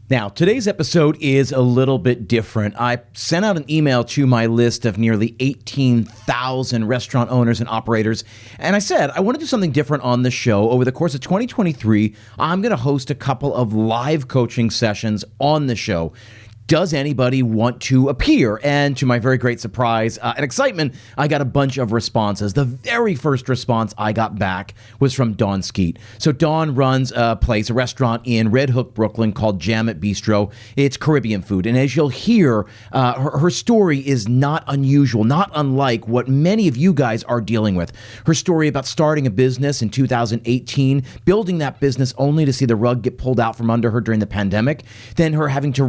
Now, today's episode is a little bit different. I sent out an email to my list of nearly 18,000 restaurant owners and operators, and I said, I want to do something different on the show. Over the course of 2023, I'm going to host a couple of live coaching sessions on the show. Does anybody want to appear? And to my very great surprise and excitement, I got a bunch of responses. The very first response I got back was from Dawn Skeete. So Dawn runs a restaurant in Red Hook, Brooklyn called Jam'It Bistro. It's Caribbean food. And as you'll hear, her story is not unusual, not unlike what many of you guys are dealing with. Her story about starting a business in 2018, building that business only to see the rug get pulled out from under her during the pandemic, then her having to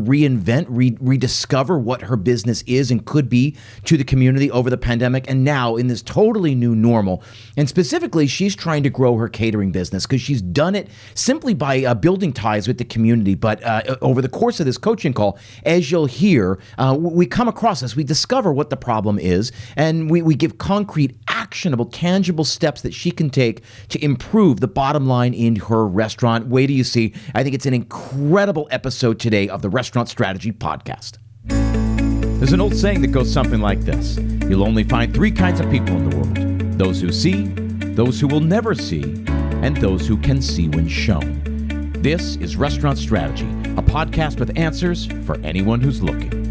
rediscover what her business is and could be to the community over the pandemic, and now in this totally new normal. And specifically, she's trying to grow her catering business because she's done it simply by building ties with the community. But over the course of this coaching call, as you'll hear, we come across this, we discover what the problem is, and we give concrete, actionable, tangible steps that she can take to improve the bottom line in her restaurant. Wait till you see. I think it's an incredible episode today of the Restaurant Strategy Podcast. There's an old saying that goes something like this: you'll only find three kinds of people in the world: those who see, those who will never see, and those who can see when shown. This is Restaurant Strategy, a podcast with answers for anyone who's looking.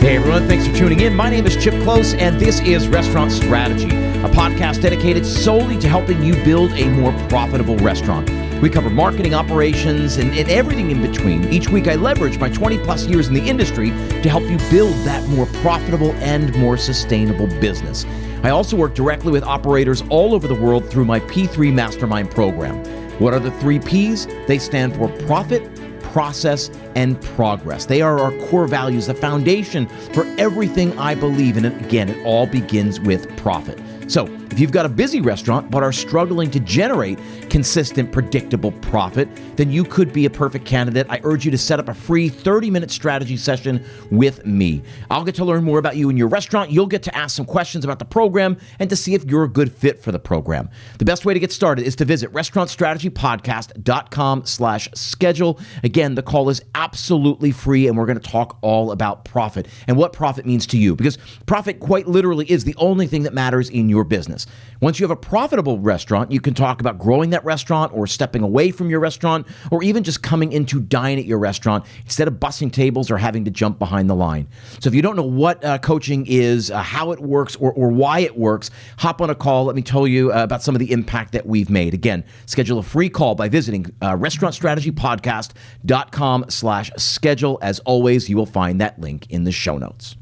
Hey everyone, thanks for tuning in. My name is Chip Close, and this is Restaurant Strategy, a podcast dedicated solely to helping you build a more profitable restaurant. We cover marketing, operations, and everything in between. Each week I leverage my 20 plus years in the industry to help you build that more profitable and more sustainable business. I also work directly with operators all over the world through my P3 Mastermind program. What are the three Ps? They stand for profit, process, and progress. They are our core values, the foundation for everything I believe in. And again, it all begins with profit. So if you've got a busy restaurant but are struggling to generate consistent, predictable profit, then you could be a perfect candidate. I urge you to set up a free 30-minute strategy session with me. I'll get to learn more about you and your restaurant. You'll get to ask some questions about the program and to see if you're a good fit for the program. The best way to get started is to visit restaurantstrategypodcast.com/schedule. Again, the call is absolutely free, and we're going to talk all about profit and what profit means to you, because profit quite literally is the only thing that matters in your business. Once you have a profitable restaurant, you can talk about growing that restaurant or stepping away from your restaurant, or even just coming in to dine at your restaurant instead of bussing tables or having to jump behind the line. So if you don't know what coaching is, how it works, or why it works, hop on a call. Let me tell you about some of the impact that we've made. Again, schedule a free call by visiting restaurantstrategypodcast.com/schedule. As always, you will find that link in the show notes.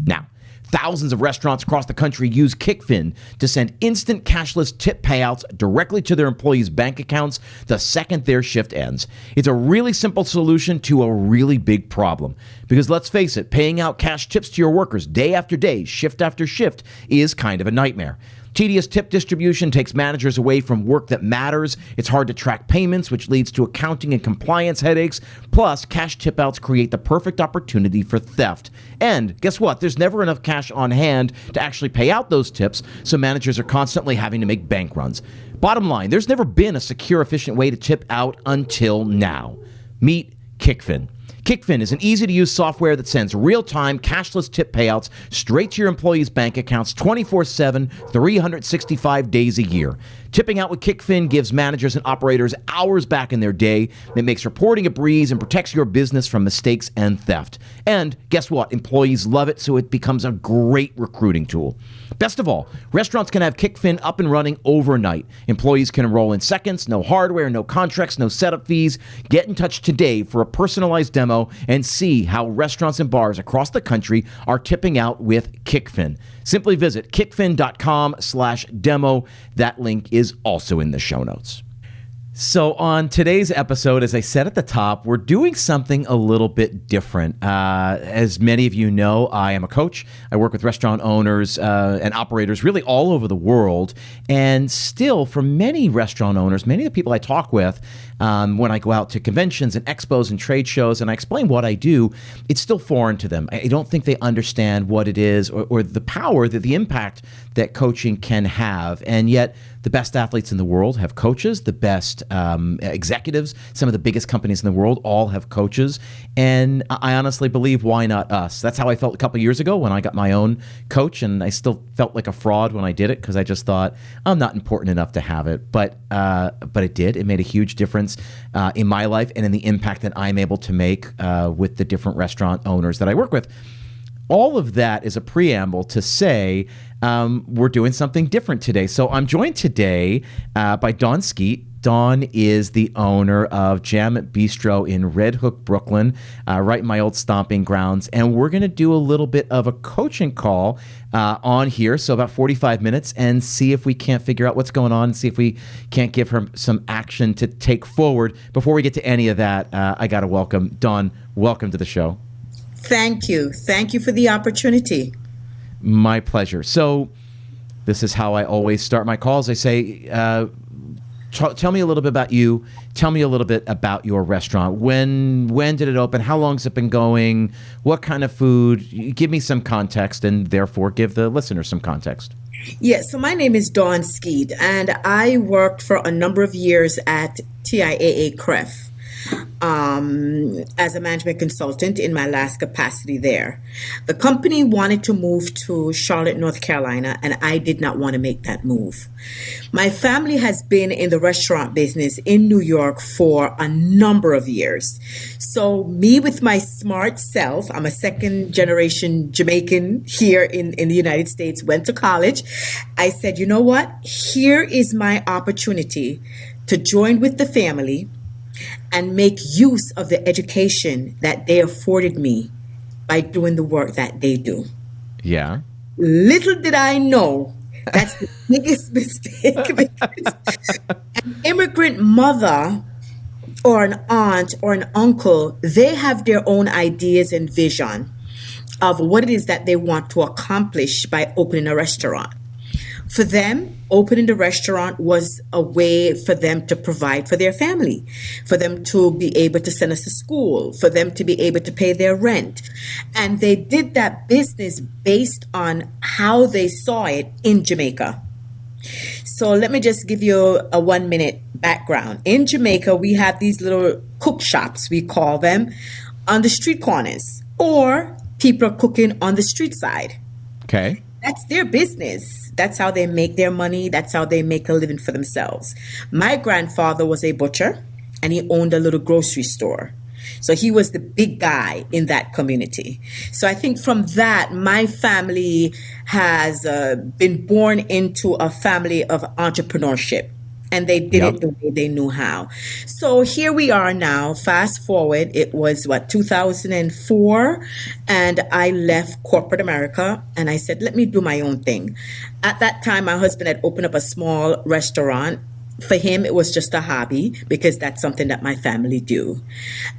Now, thousands of restaurants across the country use Kickfin to send instant cashless tip payouts directly to their employees' bank accounts the second their shift ends. It's a really simple solution to a really big problem. Because let's face it, paying out cash tips to your workers day after day, shift after shift, is kind of a nightmare. Tedious tip distribution takes managers away from work that matters. It's hard to track payments, which leads to accounting and compliance headaches. Plus, cash tip outs create the perfect opportunity for theft. And guess what? There's never enough cash on hand to actually pay out those tips, so managers are constantly having to make bank runs. Bottom line, there's never been a secure, efficient way to tip out until now. Meet Kickfin. Kickfin is an easy-to-use software that sends real-time cashless tip payouts straight to your employees' bank accounts 24/7, 365 days a year. Tipping out with Kickfin gives managers and operators hours back in their day. It makes reporting a breeze and protects your business from mistakes and theft. And guess what? Employees love it, so it becomes a great recruiting tool. Best of all, restaurants can have Kickfin up and running overnight. Employees can enroll in seconds, no hardware, no contracts, no setup fees. Get in touch today for a personalized demo and see how restaurants and bars across the country are tipping out with Kickfin. Simply visit kickfin.com/demo. That link is also in the show notes. So on today's episode, as I said at the top, we're doing something a little bit different. As many of you know, I am a coach. I work with restaurant owners and operators really all over the world. And still, for many restaurant owners, many of the people I talk with, when I go out to conventions and expos and trade shows and I explain what I do, it's still foreign to them. I don't think they understand what it is or the power, the impact that coaching can have. And yet, the best athletes in the world have coaches. The best executives, some of the biggest companies in the world, all have coaches. And I honestly believe, why not us? That's how I felt a couple years ago when I got my own coach, and I still felt like a fraud when I did it because I just thought I'm not important enough to have it. But it did. It made a huge difference in my life and in the impact that I'm able to make with the different restaurant owners that I work with. All of that is a preamble to say we're doing something different today. So I'm joined today by Dawn Skeete. Dawn is the owner of Jam'It Bistro in Red Hook, Brooklyn, right in my old stomping grounds. And we're going to do a little bit of a coaching call on here, so about 45 minutes, and see if we can't figure out what's going on and see if we can't give her some action to take forward. Before we get to any of that, I got to welcome Dawn. Welcome to the show. Thank you. Thank you for the opportunity. My pleasure. So this is how I always start my calls. I say, tell me a little bit about you. Tell me a little bit about your restaurant. When did it open? How long has it been going? What kind of food? Give me some context and therefore give the listener some context. Yeah, so my name is Dawn Skeete, and I worked for a number of years at TIAA CREF. As a management consultant in my last capacity there. The company wanted to move to Charlotte, North Carolina, and I did not want to make that move. My family has been in the restaurant business in New York for a number of years. So me with my smart self, I'm a second generation Jamaican here in the United States, went to college. I said, you know what? Here is my opportunity to join with the family and make use of the education that they afforded me by doing the work that they do. Yeah. Little did I know that's the biggest mistake, because an immigrant mother or an aunt or an uncle, they have their own ideas and vision of what it is that they want to accomplish by opening a restaurant. For them, opening the restaurant was a way for them to provide for their family, for them to be able to send us to school, for them to be able to pay their rent. And they did that business based on how they saw it in Jamaica. So let me just give you a 1-minute background. In Jamaica, we have these little cook shops, we call them, on the street corners, or people are cooking on the street side. Okay. That's their business. That's how they make their money. That's how they make a living for themselves. My grandfather was a butcher, and he owned a little grocery store. So he was the big guy in that community. So I think from that, my family has been born into a family of entrepreneurship. And they did it the way they knew how. So here we are now. Fast forward, it was 2004, and I left corporate America, and I said, let me do my own thing. At that time, my husband had opened up a small restaurant. For him, it was just a hobby because that's something that my family do.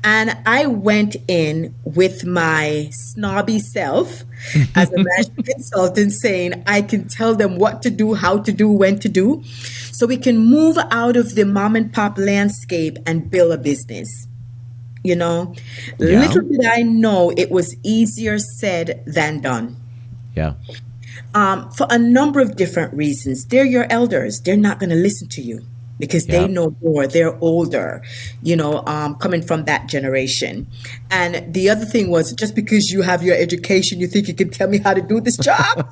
And I went in with my snobby self as a management consultant saying, I can tell them what to do, how to do, when to do, so we can move out of the mom and pop landscape and build a business. You know, little did I know it was easier said than done. Yeah. For a number of different reasons. They're your elders. They're not going to listen to you because they know more. They're older, coming from that generation. And the other thing was, just because you have your education, you think you can tell me how to do this job?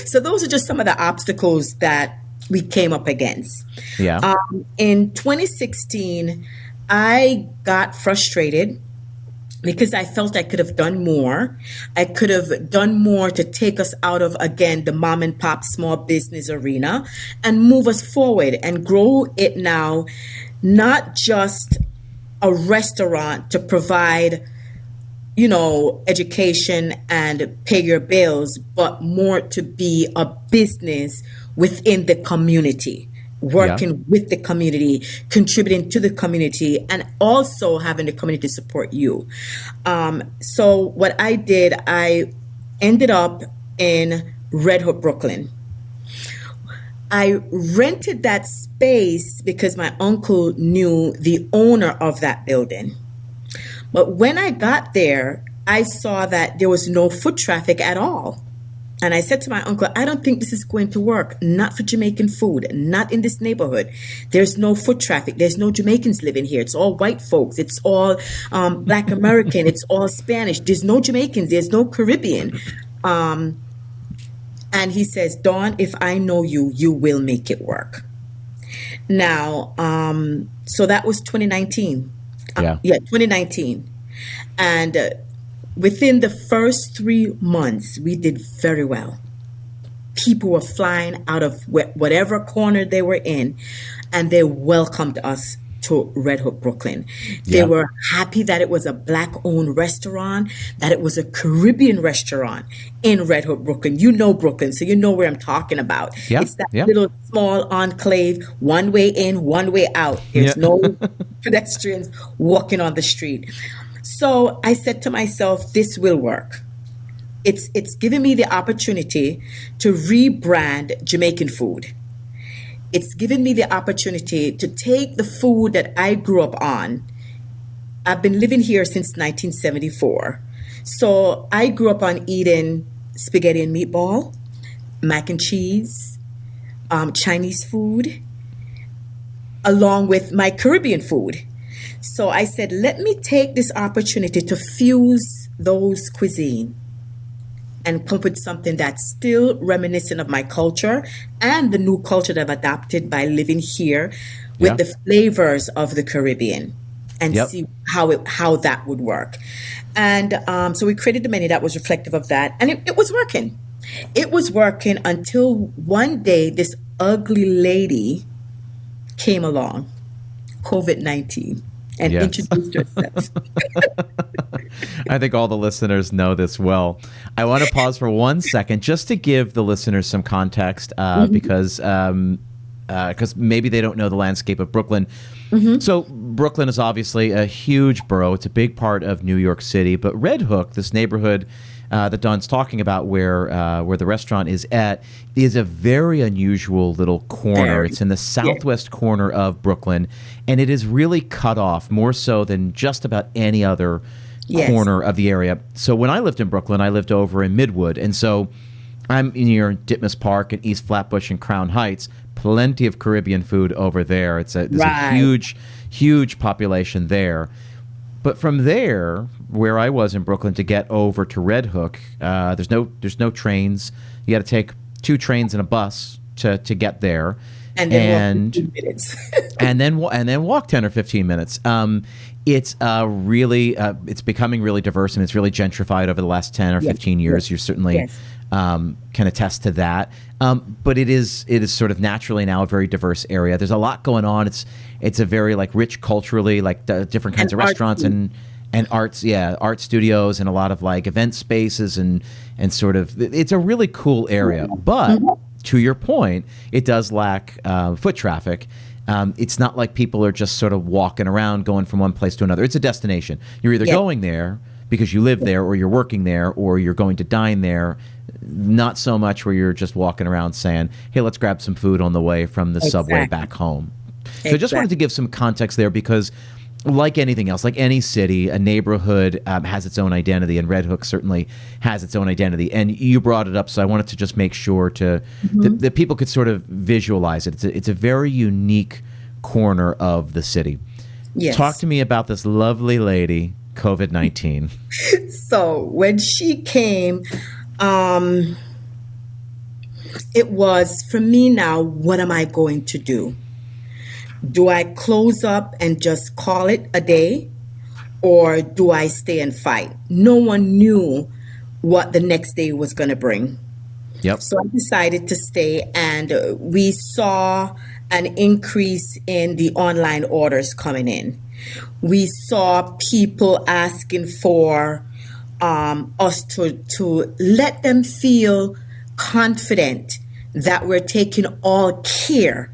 So those are just some of the obstacles that we came up against. Yeah. In 2016, I got frustrated because I felt I could have done more. I could have done more to take us out of, again, the mom and pop small business arena and move us forward and grow it now, not just a restaurant to provide, education and pay your bills, but more to be a business within the community. working with the community, contributing to the community, and also having the community support you. So what I did, I ended up in Red Hook, Brooklyn. I rented that space because my uncle knew the owner of that building. But when I got there, I saw that there was no foot traffic at all. And I said to my uncle, I don't think this is going to work. Not for Jamaican food, not in this neighborhood. There's no foot traffic. There's no Jamaicans living here. It's all white folks. It's all Black American. It's all Spanish. There's no Jamaicans. There's no Caribbean. And he says, Dawn, if I know you, you will make it work. Now, so that was 2019. Yeah, 2019. And within the first 3 months, we did very well. People were flying out of whatever corner they were in, and they welcomed us to Red Hook, Brooklyn. They were happy that it was a Black-owned restaurant, that it was a Caribbean restaurant in Red Hook, Brooklyn. You know Brooklyn, so you know where I'm talking about. It's that little small enclave, one way in, one way out. There's no pedestrians walking on the street. So I said to myself, this will work. It's given me the opportunity to rebrand Jamaican food. It's given me the opportunity to take the food that I grew up on. I've been living here since 1974. So I grew up on eating spaghetti and meatball, mac and cheese, Chinese food, along with my Caribbean food. So I said, let me take this opportunity to fuse those cuisine and come up with something that's still reminiscent of my culture and the new culture that I've adopted by living here with the flavors of the Caribbean, and see how that would work. And so we created the menu that was reflective of that, and it was working. It was working until one day this ugly lady came along, COVID-19, and introduced herself. I think all the listeners know this well. I want to pause for 1 second just to give the listeners some context because maybe they don't know the landscape of Brooklyn. So Brooklyn is obviously a huge borough. It's a big part of New York City. But Red Hook, this neighborhood that Dawn's talking about where the restaurant is at, is a very unusual little corner. It's in the southwest corner of Brooklyn, and it is really cut off more so than just about any other corner of the area. So when I lived in Brooklyn, I lived over in Midwood, and so I'm near Ditmas Park and East Flatbush and Crown Heights. Plenty of Caribbean food over there. There's a huge population there. But from there, where I was in Brooklyn, to get over to Red Hook, there's no trains. You got to take 2 trains and a bus to get there, and then walk 15 minutes, and then walk 10 or 15 minutes. It's it's becoming really diverse, and it's really gentrified over the last 10 or 15 years. You're certainly can attest to that. But it is sort of naturally now a very diverse area. There's a lot going on. It's a very rich culturally, different kinds of restaurants and arts, art studios, and a lot of event spaces and sort of, it's a really cool area. But to your point, it does lack foot traffic. It's not like people are just sort of walking around going from one place to another. It's a destination. You're either going there because you live there, or you're working there, or you're going to dine there. Not so much where you're just walking around saying, hey, let's grab some food on the way from the subway back home. So I just wanted to give some context there because, like anything else, like any city, a neighborhood has its own identity, and Red Hook certainly has its own identity. And you brought it up, so I wanted to just make sure that people could sort of visualize it. It's a very unique corner of the city. Yes. Talk to me about this lovely lady, COVID-19. So when she came, it was, for me now, what am I going to do? Do I close up and just call it a day, or do I stay and fight? No one knew what the next day was going to bring. Yep. So I decided to stay, and we saw an increase in the online orders coming in. We saw people asking for us to let them feel confident that we're taking all care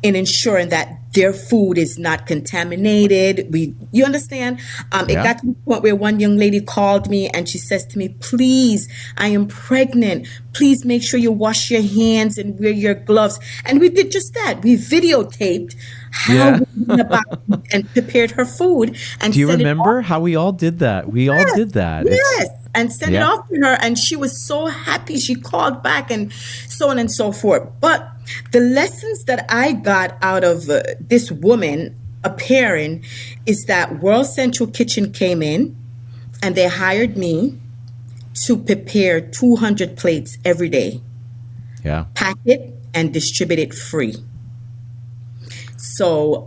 in ensuring that their food is not contaminated. You understand? It Yeah. got to the point where one young lady called me and she says to me, please, I am pregnant. Please make sure you wash your hands and wear your gloves. And we did just that. We videotaped how Yeah. we went about and prepared her food and Do you sent it off. remember how we all did that? We all Yes, did that. yes, and sent it Yeah. off to her, and she was so happy. She called back, and so on and so forth. But the lessons that I got out of this woman appearing is that World Central Kitchen came in, and they hired me to prepare 200 plates every day, Yeah. pack it, and distribute it free. So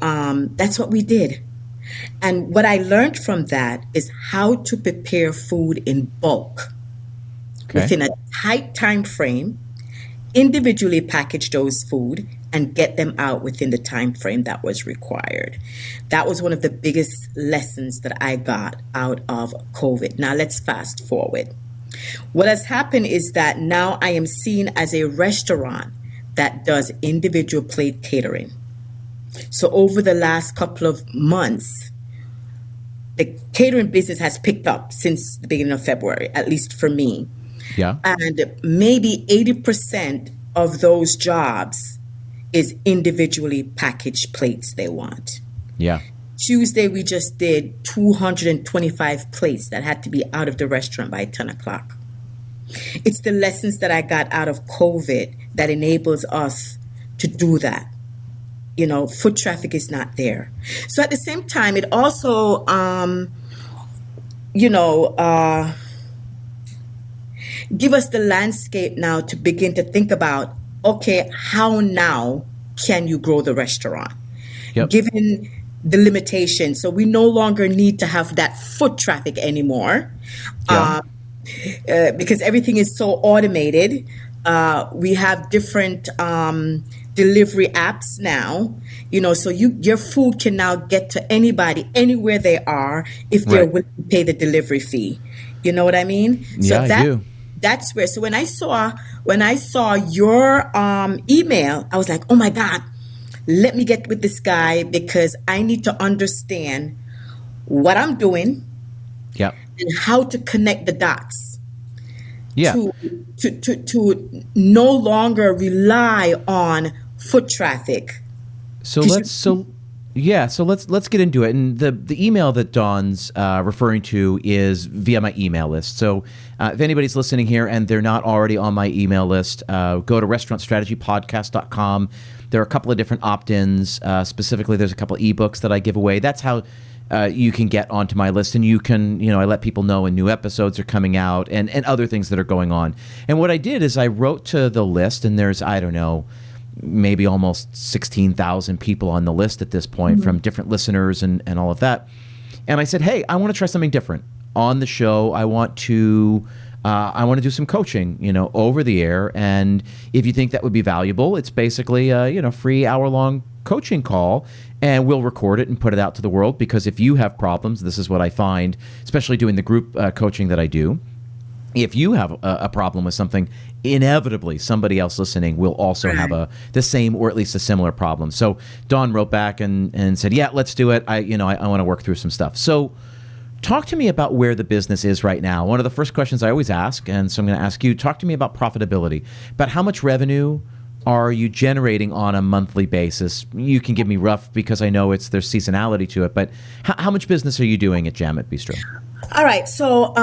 that's what we did. And what I learned from that is how to prepare food in bulk within a tight time frame, individually package those food and get them out within the time frame that was required. That was one of the biggest lessons that I got out of COVID. Now let's fast forward. What has happened is that now I am seen as a restaurant that does individual plate catering. So over the last couple of months, the catering business has picked up since the beginning of February, at least for me. Yeah. And maybe 80% of those jobs is individually packaged plates they want. Yeah. Tuesday, we just did 225 plates that had to be out of the restaurant by 10 o'clock. It's the lessons that I got out of COVID that enables us to do that. You know, foot traffic is not there. So at the same time, it also, give us the landscape now to begin to think about, okay, how now can you grow the restaurant? Yep. Given the limitations. So we no longer need to have that foot traffic anymore. Yeah. Because everything is so automated. We have different delivery apps now, so your food can now get to anybody, anywhere they are, if they're Right. willing to pay the delivery fee. You know what I mean? Yeah, I do. That's where. So when I saw your email, I was like, oh my God, let me get with this guy because I need to understand what I'm doing Yep. and how to connect the dots. Yeah. To no longer rely on foot traffic. So let's get into it. And the email that Dawn's referring to is via my email list. So if anybody's listening here and they're not already on my email list, go to restaurantstrategypodcast.com. There are a couple of different opt-ins. Specifically, there's a couple of ebooks that I give away. That's how you can get onto my list, and you can, I let people know when new episodes are coming out and other things that are going on. And what I did is I wrote to the list, and there's, I don't know, maybe almost 16,000 people on the list at this point from different listeners and all of that. And I said, hey, I want to try something different on the show. I want to do some coaching, over the air. And if you think that would be valuable, it's basically a, free hour-long coaching call, and we'll record it and put it out to the world. Because if you have problems, this is what I find, especially doing the group coaching that I do. If you have a problem with something, inevitably somebody else listening will also have the same or at least a similar problem. So Dawn wrote back and said, yeah, let's do it. I want to work through some stuff. So talk to me about where the business is right now. One of the first questions I always ask, and so I'm going to ask you, talk to me about profitability. About how much revenue are you generating on a monthly basis? You can give me rough because I know there's seasonality to it, but how much business are you doing at Jam'It Bistro? All right. So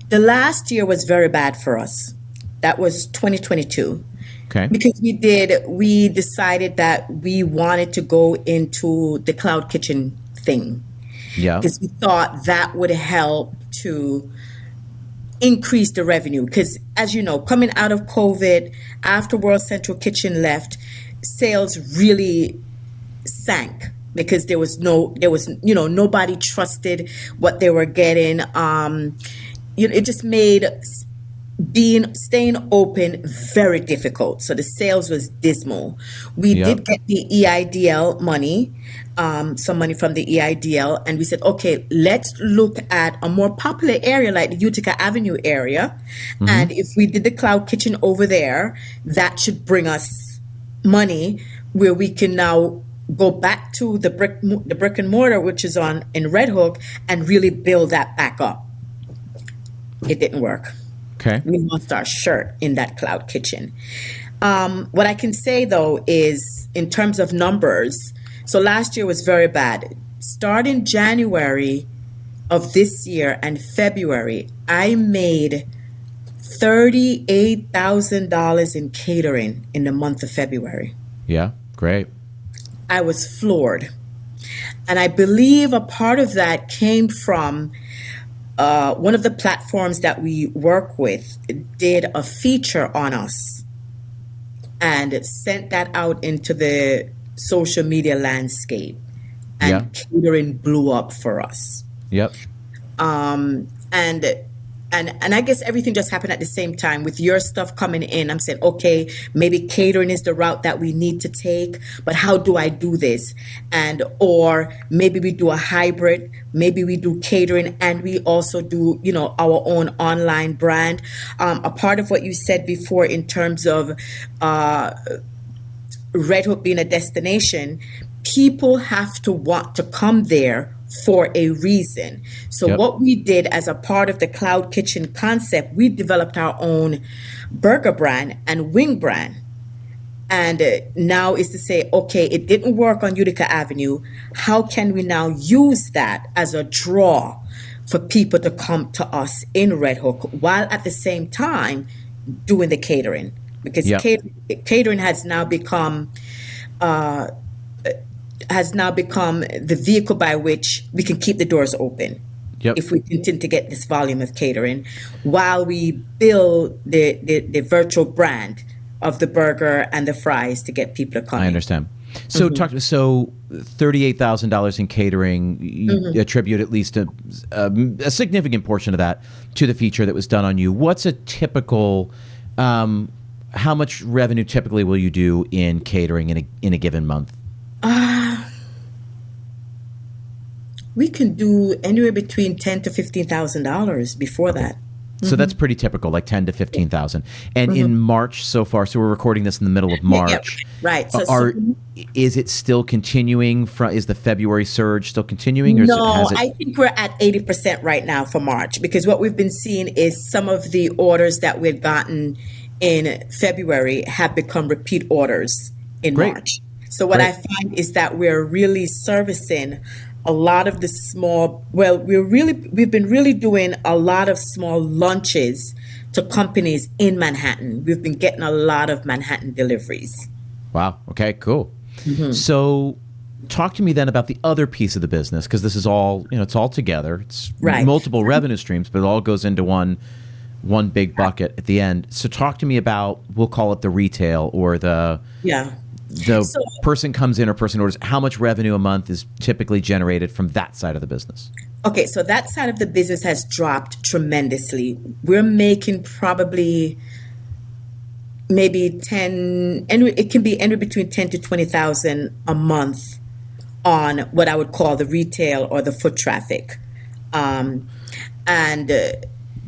the last year was very bad for us. That was 2022. Okay. Because we decided that we wanted to go into the cloud kitchen thing. Yeah. Because we thought that would help to increase the revenue. Because as you know, coming out of COVID, after World Central Kitchen left, sales really sank because nobody trusted what they were getting. It just made staying open very difficult. So the sales was dismal. We did get the EIDL money, some money from the EIDL, and we said, okay, let's look at a more popular area like the Utica Avenue area. And if we did the cloud kitchen over there, that should bring us money where we can now go back to the brick and mortar, which is on in Red Hook, and really build that back up. It didn't work. Okay. We lost our shirt in that cloud kitchen. What I can say though is, in terms of numbers, so last year was very bad. Starting January of this year and February, I made $38,000 in catering in the month of February. Yeah, great. I was floored. And I believe a part of that came from one of the platforms that we work with did a feature on us and sent that out into the social media landscape. And catering blew up for us. Yep. And I guess everything just happened at the same time with your stuff coming in. I'm saying, okay, maybe catering is the route that we need to take, but how do I do this? Or maybe we do a hybrid, maybe we do catering and we also do, our own online brand. A part of what you said before in terms of Red Hook being a destination, people have to want to come there for a reason. So what we did as a part of the cloud kitchen concept, we developed our own burger brand and wing brand. And now is to say, okay, it didn't work on Utica Avenue. How can we now use that as a draw for people to come to us in Red Hook while at the same time doing the catering? Because catering has now become the vehicle by which we can keep the doors open. If we continue to get this volume of catering while we build the virtual brand of the burger and the fries to get people to come. I understand. So so $38,000 in catering, you attribute at least a significant portion of that to the feature that was done on you. What's a typical, how much revenue typically will you do in catering in a given month? We can do anywhere between $10,000 to $15,000 before that. So that's pretty typical, like 10 to 15,000. And in March so far, so we're recording this in the middle of March. Right. Is it still continuing? Is the February surge still continuing? Or I think we're at 80% right now for March, because what we've been seeing is some of the orders that we've gotten in February have become repeat orders in March. So what I find is that we're really servicing a lot of the small, we've been really doing a lot of small lunches to companies in Manhattan. We've been getting a lot of Manhattan deliveries. Wow. Okay, cool. So talk to me then about the other piece of the business, because this is all, it's all together. It's multiple revenue streams, but it all goes into one big bucket at the end. So talk to me about, we'll call it the retail or the person comes in or person orders. How much revenue a month is typically generated from that side of the business? Okay, so that side of the business has dropped tremendously. We're making probably maybe it can be anywhere between 10 to 20,000 a month on what I would call the retail or the foot traffic. And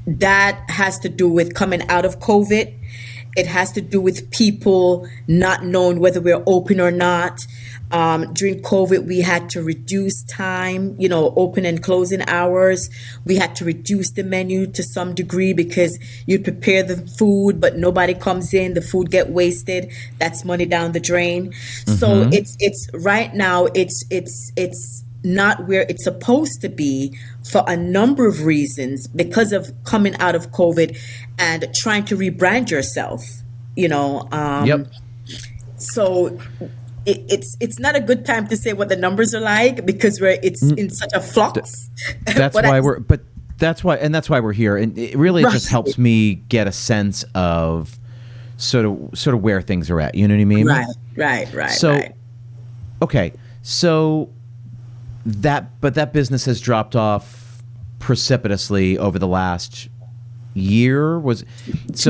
that has to do with coming out of COVID. It has to do with people not knowing whether we're open or not. During COVID, we had to reduce time, open and closing hours. We had to reduce the menu to some degree because you prepare the food, but nobody comes in. The food get wasted. That's money down the drain. So it's right now. It's not where it's supposed to be for a number of reasons, because of coming out of COVID and trying to rebrand yourself, So it's not a good time to say what the numbers are like, because it's in such a flux. That's why we're here. And it really just helps me get a sense of sort of where things are at. You know what I mean? Right. So, okay. So that business has dropped off precipitously over the last year. 2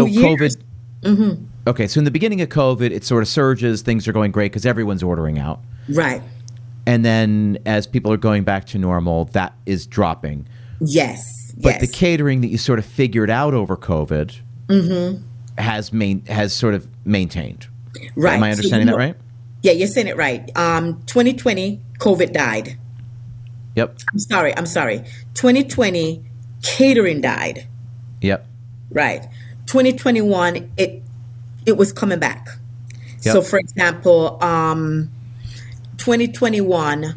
years. COVID. Okay, so in the beginning of COVID, it sort of surges. Things are going great because everyone's ordering out. Right. And then as people are going back to normal, that is dropping. Yes. But the catering that you sort of figured out over COVID has sort of maintained. Right. Am I So, understanding that right? yeah, you're saying it right. 2020, COVID died. Yep. I'm sorry. 2020, catering died. Yep. Right. 2021, it was coming back. So, Yep. for example, 2021,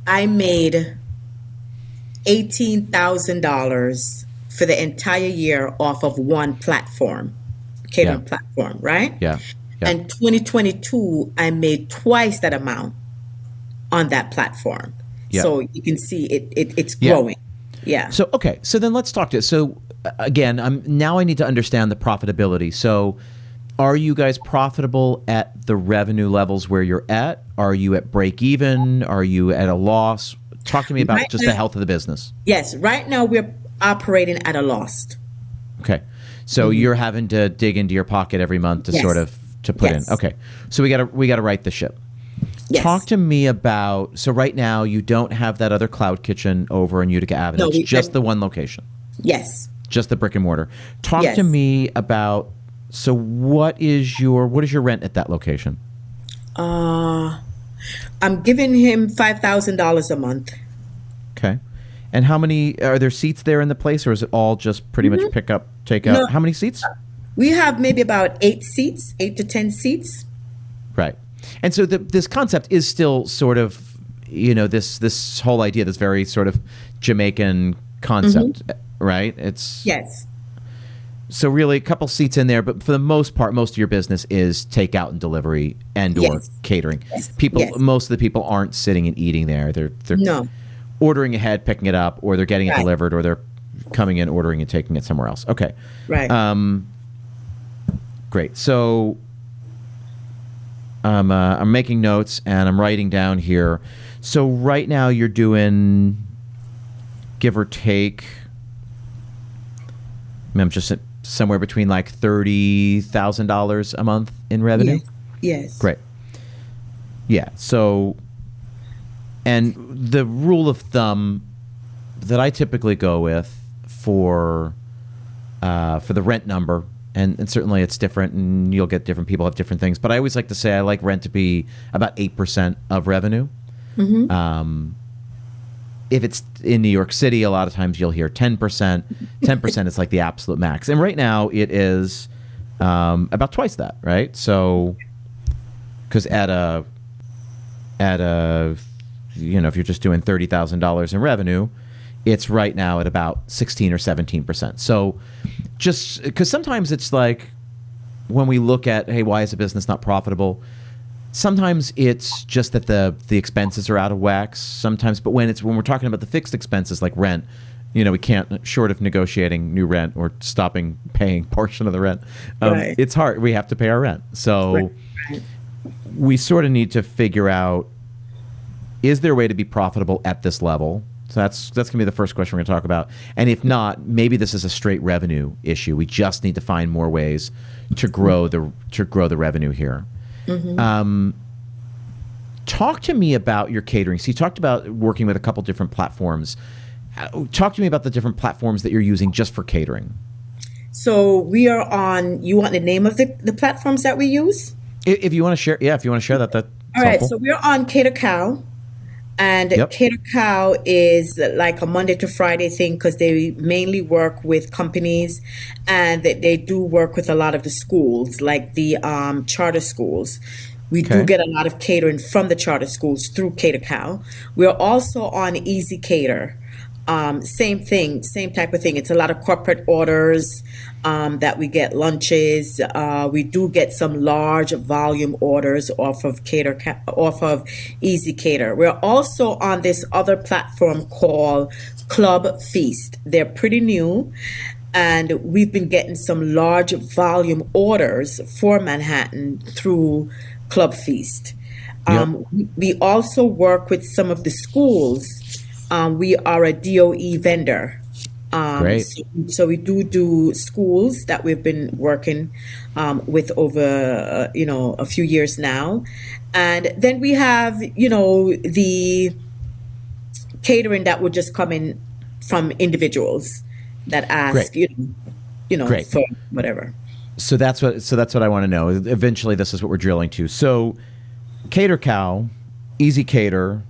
I made $18,000 for the entire year off of one platform, Yeah. catering platform, right? Yeah. Yeah. And 2022, I made twice that amount on that platform. Yeah. So you can see it's Yeah. growing. Yeah. So okay, so then let's talk to it. So again, now I need to understand the profitability. So are you guys profitable at the revenue levels where you're at? Are you at break even? Are you at a loss? Talk to me about Right just now, the health of the business. yes, right now we're operating at a loss. Okay. So you're having to dig into your pocket every month to Yes. sort of to put in. Yes. Okay. So we got to right the ship. Yes. Talk to me about, so right now you don't have that other cloud kitchen over in Utica Avenue. No, It's just the one location, Yes. just the brick and mortar. Talk Yes. to me about, so what is your rent at that location? I'm giving him $5,000 a month. Okay. And how many, are there seats there in the place, or is it all just pretty much pick up, take out? No. How many seats? We have maybe about 8 to 10 seats. Right. And so this concept is still sort of, this whole idea, this very sort of Jamaican concept, right? It's Yes. so really a couple seats in there, but for the most part, most of your business is takeout and delivery and or Yes. catering. Yes. People, Yes. most of the people aren't sitting and eating there. They're No. ordering ahead, picking it up, or they're getting it Right. delivered, or they're coming in, ordering and taking it somewhere else. Okay. Right. Great. So I'm making notes and I'm writing down here. So right now you're doing, give or take, I'm just at somewhere between like $30,000 a month in revenue. Yes. Great. Yeah. So, and the rule of thumb that I typically go with for the rent number, and certainly it's different, and you'll get different people have different things, but I always like to say I like rent to be about 8% of revenue. If it's in New York City, a lot of times you'll hear 10%. 10% is like the absolute max, and right now it is about twice that, right? So, because at a if you're just doing $30,000 in revenue, it's right now at about 16 or 17%. So just because sometimes it's like when we look at, hey, why is a business not profitable? Sometimes it's just that the expenses are out of whack. Sometimes, but when we're talking about the fixed expenses like rent, we can't, short of negotiating new rent or stopping paying portion of the rent, Right. it's hard. We have to pay our rent. So Right. we sort of need to figure out, is there a way to be profitable at this level? So that's going to be the first question we're going to talk about. And if not, maybe this is a straight revenue issue. We just need to find more ways to grow the revenue here. Talk to me about your catering. So you talked about working with a couple different platforms. Talk to me about the different platforms that you're using just for catering. So we are on, you want the name of the platforms that we use? If you want to share, if you want to share that's All right. helpful. So we're on Cater Cow. And Yep. Cater Cow is like a Monday to Friday thing because they mainly work with companies, and they do work with a lot of the schools, like the charter schools. We Okay. do get a lot of catering from the charter schools through Cater Cow. We're also on Easy Cater. Same thing, same type of thing. It's a lot of corporate orders that we get, lunches. We do get some large volume orders off of off of Easy Cater. We're also on this other platform called Club Feast. They're pretty new, and we've been getting some large volume orders for Manhattan through Club Feast. We also work with some of the schools. We are a DOE vendor. Great. So we do schools that we've been working with over a few years now, and then we have the catering that would just come in from individuals that ask Great. Great. Great. For whatever. So that's what I want to know. Eventually, this is what we're drilling to. So, Cater Cow, Easy Cater,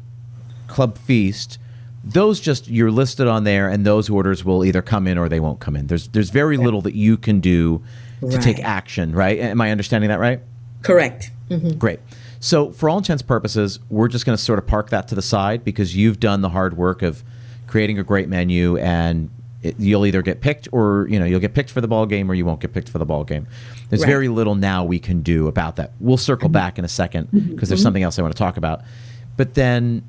Club Feast, those just you're listed on there, and those orders will either come in or they won't come in. There's very little that you can do to take action, right? Am I understanding that right? Correct. Great. So for all intents and purposes, we're just going to sort of park that to the side because you've done the hard work of creating a great menu, and you'll either get picked or you'll get picked for the ball game or you won't get picked for the ball game. There's very little now we can do about that. We'll circle back in a second because there's something else I want to talk about. But then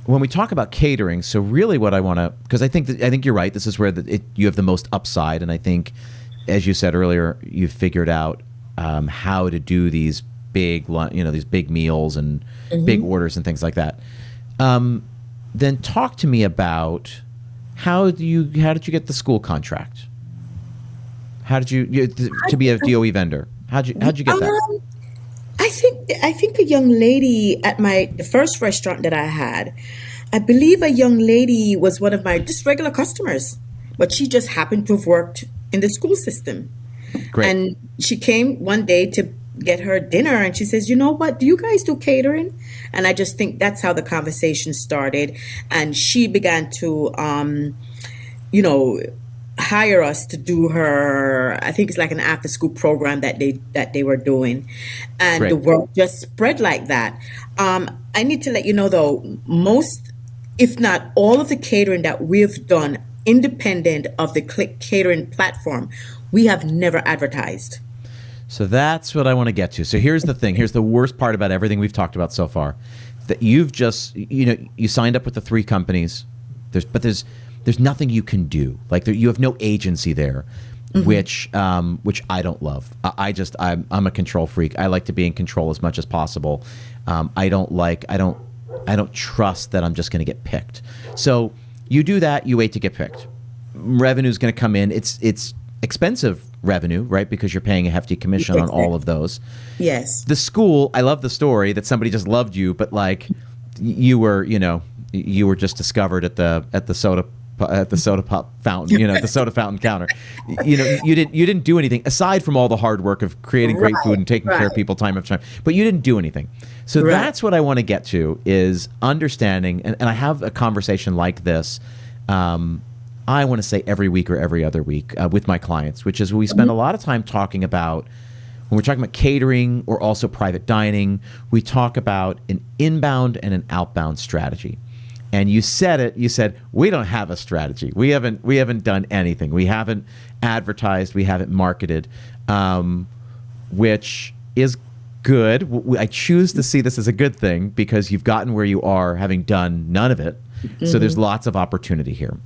when we talk about catering, so really what I want to, because I think you're right. This is where you have the most upside, and I think, as you said earlier, you've figured out how to do these big meals and big orders and things like that. Then talk to me about how did you get the school contract? How did you to be a DOE vendor? How'd you get that? I think a young lady at the first restaurant that I had, I believe a young lady was one of my just regular customers, but she just happened to have worked in the school system. Great. And she came one day to get her dinner, and she says, "You know what? Do you guys do catering?" And I just think that's how the conversation started. And she began to, hire us to do her. I think it's like an after-school program that they were doing, and the work just spread like that. I need to let you know, though, most, if not all, of the catering that we've done, independent of the catering platform, we have never advertised. So that's what I want to get to. So here's the thing. Here's the worst part about everything we've talked about so far. That you've just, you signed up with the 3 companies. There's nothing you can do. Like you have no agency there, which I don't love. I'm a control freak. I like to be in control as much as possible. I don't trust that I'm just going to get picked. So you do that. You wait to get picked. Revenue is going to come in. It's expensive revenue, right? Because you're paying a hefty commission on all of those. Yes. The school, I love the story that somebody just loved you, but like you were just discovered at the soda pop fountain, the soda fountain counter. You didn't do anything aside from all the hard work of creating great food and taking care of people time after time. But you didn't do anything. So that's what I want to get to is understanding, and I have a conversation like this. I want to say every week or every other week with my clients, which is we spend a lot of time talking about, when we're talking about catering or also private dining, we talk about an inbound and an outbound strategy. And you said we don't have a strategy. We haven't done anything. We haven't advertised. We haven't marketed, which is good. I choose to see this as a good thing because you've gotten where you are having done none of it. So there's lots of opportunity here.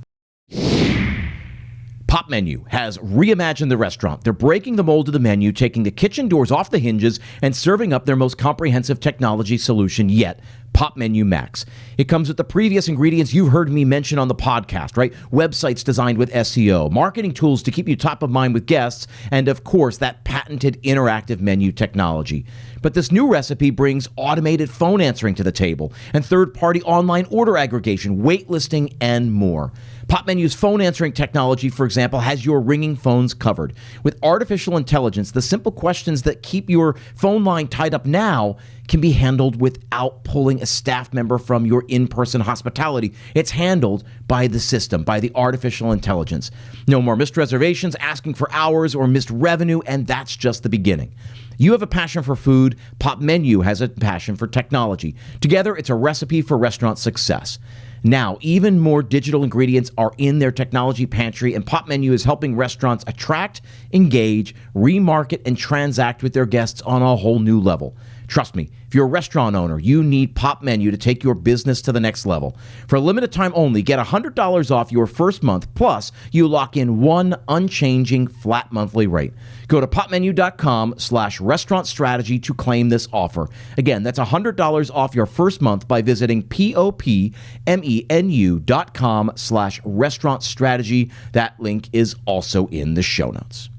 POPMENU has reimagined the restaurant. They're breaking the mold of the menu, taking the kitchen doors off the hinges, and serving up their most comprehensive technology solution yet, POPMENU Max. It comes with the previous ingredients you've heard me mention on the podcast, right? Websites designed with SEO, marketing tools to keep you top of mind with guests, and of course, that patented interactive menu technology. But this new recipe brings automated phone answering to the table and third-party online order aggregation, waitlisting, and more. POPMENU's phone answering technology, for example, has your ringing phones covered. With artificial intelligence, the simple questions that keep your phone line tied up now can be handled without pulling a staff member from your in-person hospitality. It's handled by the system, by the artificial intelligence. No more missed reservations, asking for hours, or missed revenue, and that's just the beginning. You have a passion for food. POPMENU has a passion for technology. Together, it's a recipe for restaurant success. Now, even more digital ingredients are in their technology pantry, and POPMENU is helping restaurants attract, engage, remarket, and transact with their guests on a whole new level. Trust me, if you're a restaurant owner, you need POPMENU to take your business to the next level. For a limited time only, get $100 off your first month, plus you lock in one unchanging flat monthly rate. Go to popmenu.com/restaurant strategy to claim this offer. Again, that's $100 off your first month by visiting popmenu.com/restaurant strategy. That link is also in the show notes.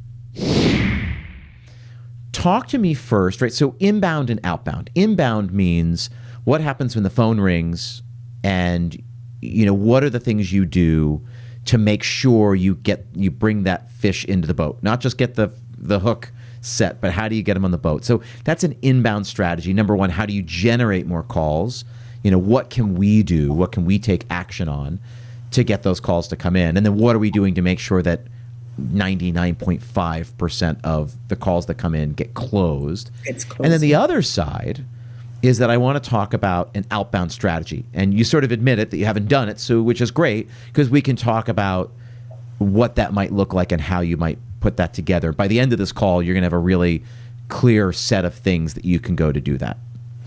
Talk to me first, right? So inbound and outbound. Inbound means what happens when the phone rings, and what are the things you do to make sure you bring that fish into the boat, not just get the hook set, but how do you get them on the boat? So that's an inbound strategy. Number one, how do you generate more calls? What can we do? What can we take action on to get those calls to come in? And then what are we doing to make sure that 99.5% of the calls that come in get closed? And then the other side is that I want to talk about an outbound strategy. And you sort of admit it that you haven't done it, so which is great, because we can talk about what that might look like and how you might put that together. By the end of this call, you're going to have a really clear set of things that you can go to do that.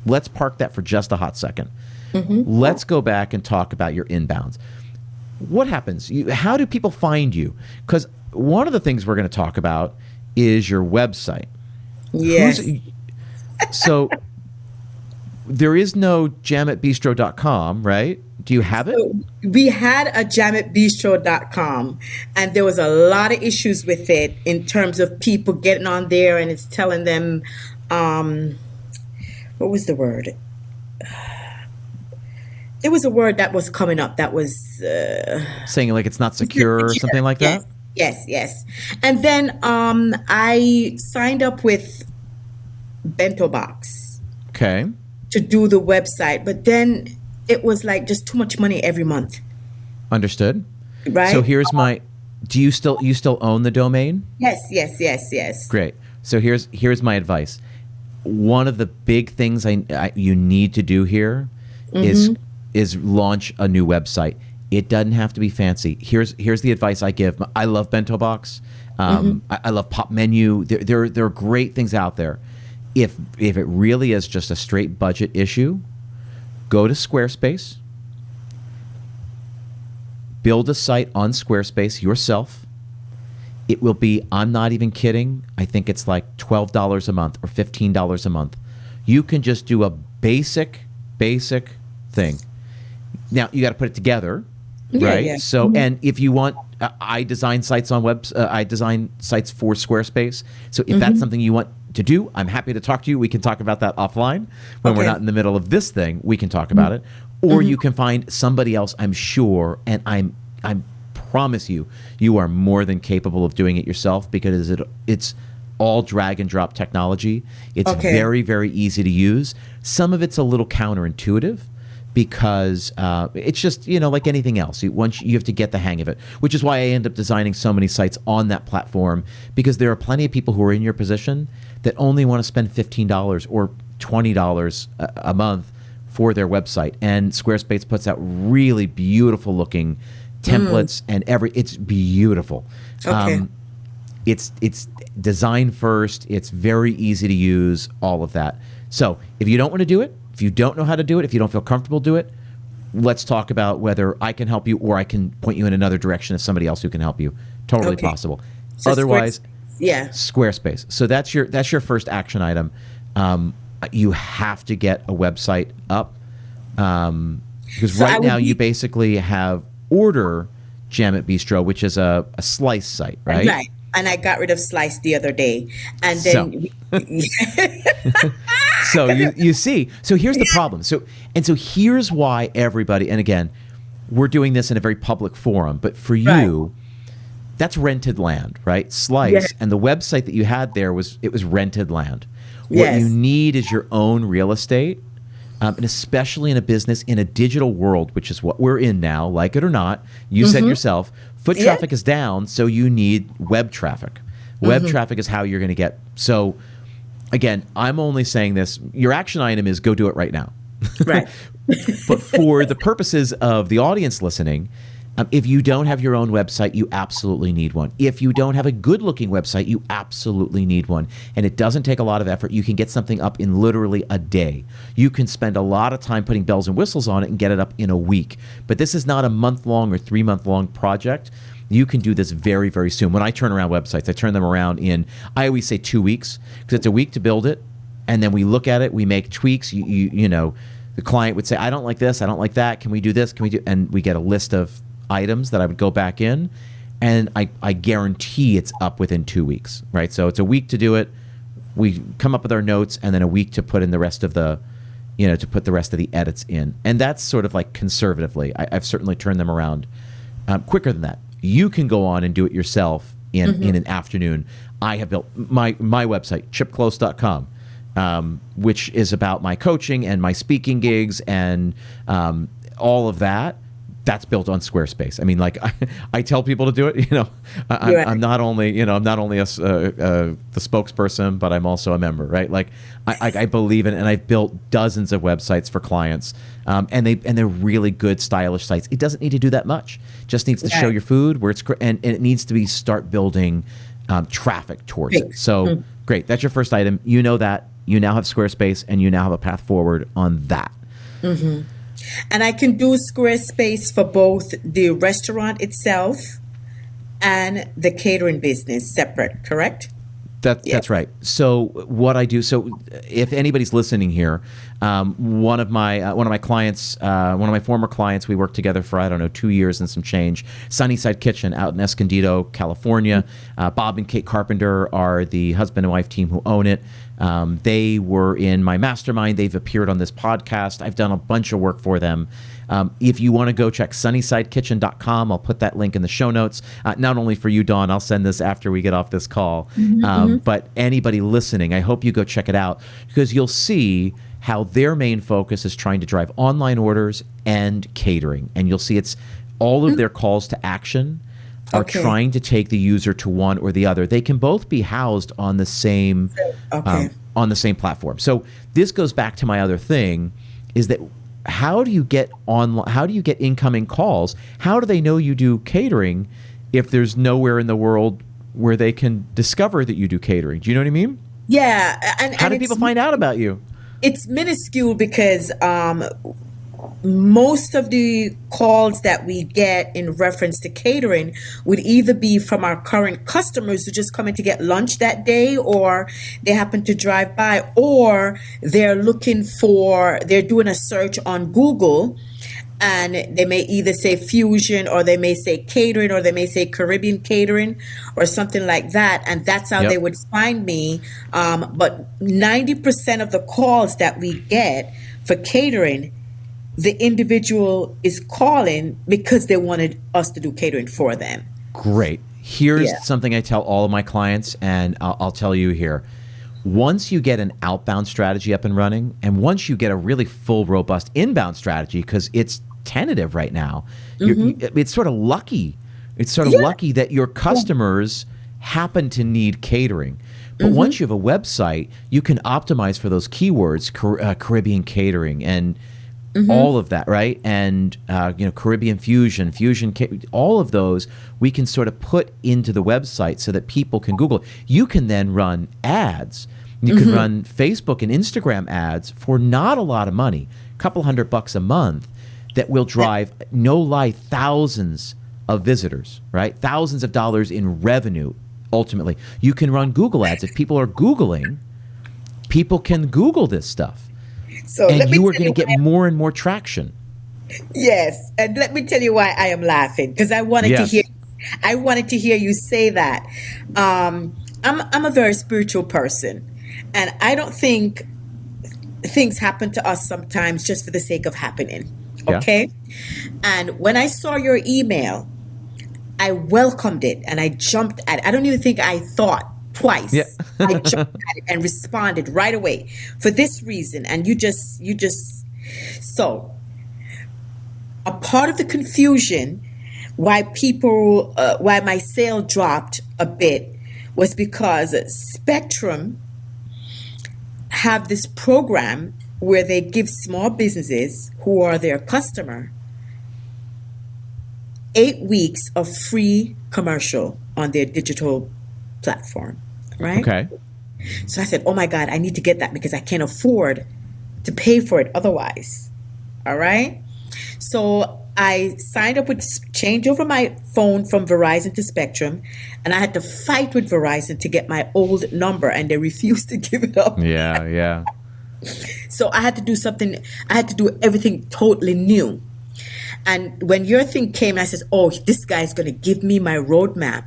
Let's park that for just a hot second. Let's go back and talk about your inbounds. What happens? How do people find you? Because one of the things we're going to talk about is your website. Yes. So there is no jam'itbistro.com, right? Do you have it? So we had a jam'itbistro.com, and there was a lot of issues with it in terms of people getting on there and it's telling them, what was the word? There was a word that was coming up that was saying like it's not secure or something like that? Yes. And then I signed up with Bento Box. Okay. To do the website, but then it was like just too much money every month. Understood. Right. So here's do you still own the domain? Yes. Great. So here's my advice. One of the big things you need to do here is launch a new website. It doesn't have to be fancy. Here's the advice I give. I love Bento Box. I love POPMENU. There are great things out there. If it really is just a straight budget issue, go to Squarespace, build a site on Squarespace yourself. It will be, I'm not even kidding, I think it's like $12 a month or $15 a month. You can just do a basic thing. Now, you got to put it together, right? Yeah. So, and if you want, I design sites on I design sites for Squarespace. So if that's something you want to do, I'm happy to talk to you. We can talk about that offline when we're not in the middle of this thing. We can talk about it, or you can find somebody else. I'm sure, and I promise you are more than capable of doing it yourself, because it's all drag and drop technology. It's very, very easy to use. Some of it's a little counterintuitive, because it's just, like anything else. Once you have to get the hang of it, which is why I end up designing so many sites on that platform, because there are plenty of people who are in your position that only want to spend $15 or $20 a month for their website. And Squarespace puts out really beautiful looking templates and it's beautiful. It's design first. It's very easy to use, all of that. So if you don't want to do it, if you don't know how to do it, if you don't feel comfortable do it, let's talk about whether I can help you or I can point you in another direction of somebody else who can help you. Totally possible. So otherwise, Squarespace. So that's your first action item. You have to get a website up, because right now you basically have Order Jam'It Bistro, which is a slice site, right? Right. And I got rid of Slice the other day. And then so you see. So here's the problem. So here's why everybody, and again, we're doing this in a very public forum, but for you, that's rented land, right? Slice and the website that you had there was rented land. What you need is your own real estate. And especially in a business, in a digital world, which is what we're in now, like it or not, you said yourself, foot traffic is down, so you need web traffic. Web traffic is how you're going to get. So, again, I'm only saying this. Your action item is go do it right now. Right. But for the purposes of the audience listening, if you don't have your own website, you absolutely need one. If you don't have a good-looking website, you absolutely need one. And it doesn't take a lot of effort. You can get something up in literally a day. You can spend a lot of time putting bells and whistles on it and get it up in a week. But this is not a month-long or 3-month-long project. You can do this very, very soon. When I turn around websites, I turn them around in, I always say 2 weeks, because it's a week to build it. And then we look at it, we make tweaks. You know, the client would say, I don't like this, I don't like that. Can we do this? Can we do? And we get a list of items that I would go back in, and I guarantee it's up within 2 weeks, right? So it's a week to do it. We come up with our notes, and then a week to put in the rest of the, to put the rest of the edits in. And that's sort of like conservatively. I've certainly turned them around quicker than that. You can go on and do it yourself in an afternoon. I have built my website, chipclose.com, which is about my coaching and my speaking gigs and all of that. That's built on Squarespace. I mean, like I tell people to do it. I'm not only the spokesperson, but I'm also a member, right? Like I believe in it, and I've built dozens of websites for clients, and they're really good, stylish sites. It doesn't need to do that much. Just needs to show your food where it's and it needs to be start building traffic towards it. So great, that's your first item. You know that you now have Squarespace, and you now have a path forward on that. Mm-hmm. And I can do Squarespace for both the restaurant itself and the catering business separate, correct? That's right. So what I do, so if anybody's listening here, one of my clients, one of my former clients, we worked together for, 2 years and some change. Sunnyside Kitchen out in Escondido, California. Bob and Kate Carpenter are the husband and wife team who own it. They were in my mastermind. They've appeared on this podcast. I've done a bunch of work for them. If you want to go check sunnysidekitchen.com, I'll put that link in the show notes. Not only for you, Dawn, I'll send this after we get off this call, but anybody listening, I hope you go check it out, because you'll see how their main focus is trying to drive online orders and catering. And you'll see it's all of their calls to action are trying to take the user to one or the other. They can both be housed on the same platform. So this goes back to my other thing, is that how do you get incoming calls? How do they know you do catering if there's nowhere in the world where they can discover that you do catering? Do you know what I mean? Yeah. How do people find out about you? It's minuscule because most of the calls that we get in reference to catering would either be from our current customers who just come in to get lunch that day, or they happen to drive by, or they're doing a search on Google, and they may either say fusion, or they may say catering, or they may say Caribbean catering or something like that. And that's how they would find me. But 90% of the calls that we get for catering, the individual is calling because they wanted us to do catering for them. Great. Here's something I tell all of my clients, and I'll tell you here. Once you get an outbound strategy up and running, and once you get a really full, robust inbound strategy, because it's tentative right now, it's sort of lucky. It's sort of lucky that your customers happen to need catering. But once you have a website, you can optimize for those keywords, Caribbean catering, and all of that, right? And Caribbean fusion, all of those we can sort of put into the website so that people can Google. You can then run ads. You can run Facebook and Instagram ads for not a lot of money, a couple $100 a month, that will drive, no lie, thousands of visitors, right? Thousands of dollars in revenue. Ultimately, you can run Google ads. If people are Googling, people can Google this stuff. So and you are going to get more and more traction. Yes, and let me tell you why I am laughing, because I wanted to hear you say that. I'm a very spiritual person, and I don't think things happen to us sometimes just for the sake of happening. Okay, and when I saw your email, I welcomed it and I jumped at it. I don't even think I thought twice. I jumped at it and responded right away for this reason. And so a part of the confusion why my sale dropped a bit was because Spectrum have this program where they give small businesses who are their customer 8 weeks of free commercial on their digital platform, right? Okay. So I said, oh my God, I need to get that because I can't afford to pay for it otherwise. All right. So I signed up with change over my phone from Verizon to Spectrum, and I had to fight with Verizon to get my old number, and they refused to give it up. Yeah. So I had to do something. I had to do everything totally new. And when your thing came, I said, oh, this guy's going to give me my roadmap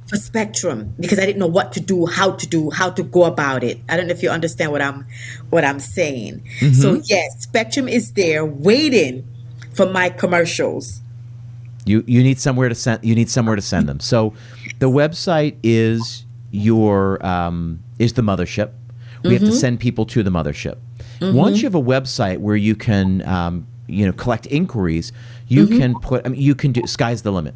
for Spectrum, because I didn't know what to do, how to go about it. I don't know if you understand what I'm saying. So yes, Spectrum is there waiting for my commercials. You need somewhere to send them. So The website is is the mothership. We have to send people to the mothership. Once you have a website where you can collect inquiries, you can you can do, sky's the limit.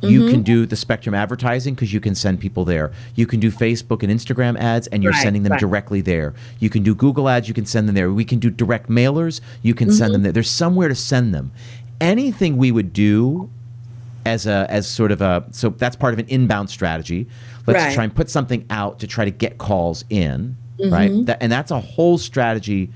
You can do the Spectrum advertising because you can send people there. You can do Facebook and Instagram ads, and you're sending them directly there. You can do Google ads, you can send them there. We can do direct mailers, you can send them there. There's somewhere to send them. Anything we would do as sort of so that's part of an inbound strategy. Let's try and put something out to try to get calls in, right? And that's a whole strategy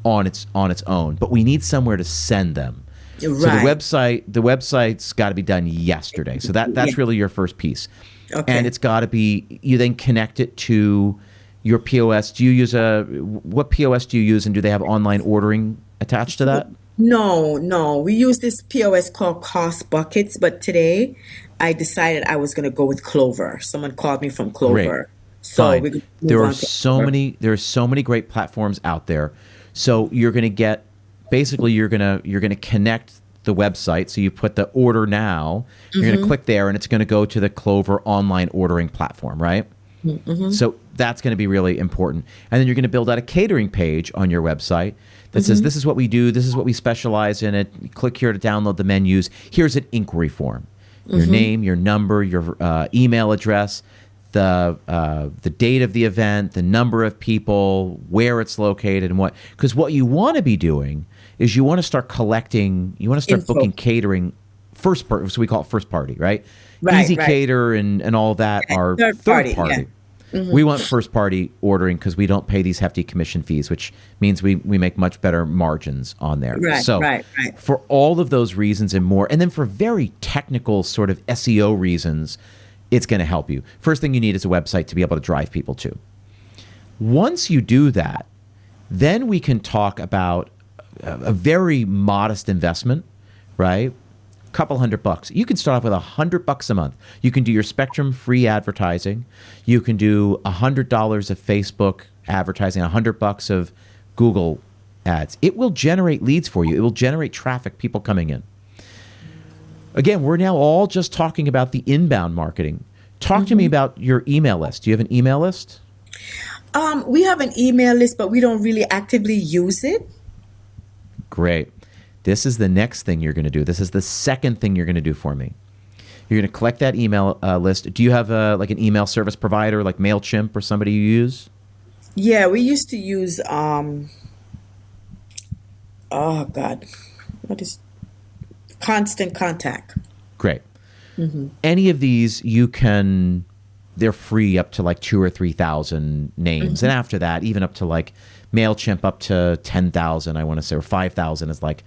on its own. But we need somewhere to send them. So the website's got to be done yesterday. So that's really your first piece. Okay. And it's got to be, you then connect it to your POS. Do you use what POS do you use, and do they have online ordering attached to that? No. We use this POS called Cost Buckets, but today I decided I was going to go with Clover. Someone called me from Clover. Great. So fine. There are so many great platforms out there. So you're going to get, basically you're going to connect the website. So you put the order now, you're going to click there, and it's going to go to the Clover online ordering platform, right? So that's going to be really important. And then you're going to build out a catering page on your website that says, this is what we do, this is what we specialize in it. Click here to download the menus. Here's an inquiry form. Your name, your number, your email address, the date of the event, the number of people, where it's located, and what. Because what you want to be doing is you want to start collecting, you want to start booking catering first party, so we call it first party, right? Easy Cater and all that are third party. Yeah. We want first party ordering because we don't pay these hefty commission fees, which means we make much better margins on there. For all of those reasons and more, and then for very technical sort of SEO reasons, it's going to help you. First thing you need is a website to be able to drive people to. Once you do that, then we can talk about a very modest investment, right? A couple $100. You can start off with $100 a month. You can do your Spectrum free advertising. You can do $100 of Facebook advertising, $100 of Google ads. It will generate leads for you. It will generate traffic, people coming in. Again, we're now all just talking about the inbound marketing. Talk to me about your email list. Do you have an email list? We have an email list, but we don't really actively use it. Great. This is the next thing you're going to do. This is the second thing you're going to do for me. You're going to collect that email list. Do you have like an email service provider like MailChimp or somebody you use? Yeah, we used to use, oh God, what is Constant Contact. Great. Any of these they're free up to like 2,000 or 3,000 names. And after that, even up to like MailChimp up to 10,000, I want to say, or 5,000 is like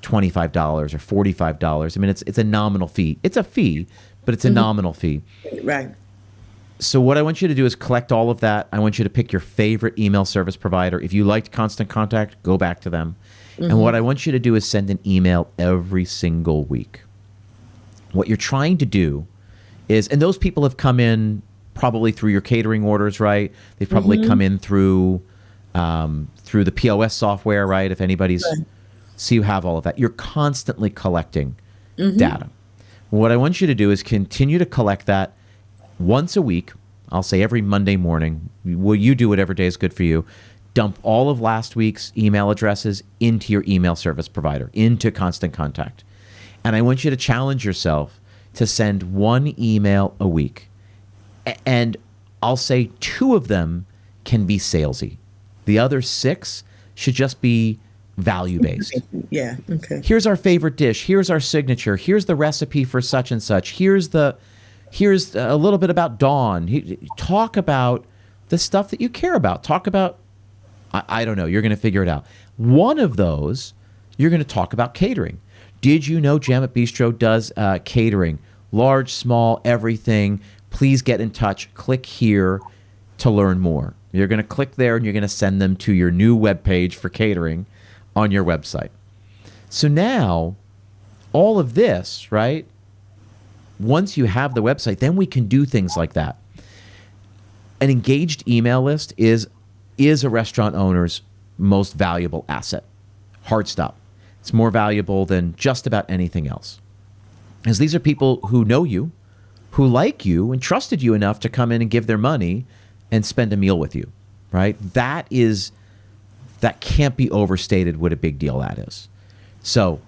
$25 or $45. I mean, it's a nominal fee. It's a fee, but it's a nominal fee. Right. So what I want you to do is collect all of that. I want you to pick your favorite email service provider. If you liked Constant Contact, go back to them. And what I want you to do is send an email every single week. What you're trying to do is, and those people have come in probably through your catering orders, right? They've probably come in through the POS software, right? If anybody's, so you have all of that. You're constantly collecting data. What I want you to do is continue to collect that once a week. I'll say every Monday morning. Will you do whatever day is good for you? Dump all of last week's email addresses into your email service provider, into Constant Contact. And I want you to challenge yourself to send one email a week. And I'll say 2 of them can be salesy. The other 6 should just be value-based. Yeah, okay. Here's our favorite dish. Here's our signature. Here's the recipe for such and such. Here's a little bit about Dawn. Talk about the stuff that you care about. Talk about, I don't know, you're going to figure it out. One of those, you're going to talk about catering. Did you know Jam'It Bistro does catering? Large, small, everything. Please get in touch. Click here to learn more. You're going to click there and you're going to send them to your new webpage for catering on your website. So now, all of this, right? Once you have the website, then we can do things like that. An engaged email list is a restaurant owner's most valuable asset. Hard stop. It's more valuable than just about anything else. As these are people who know you, who like you and trusted you enough to come in and give their money and spend a meal with you, right? That can't be overstated what a big deal that is. So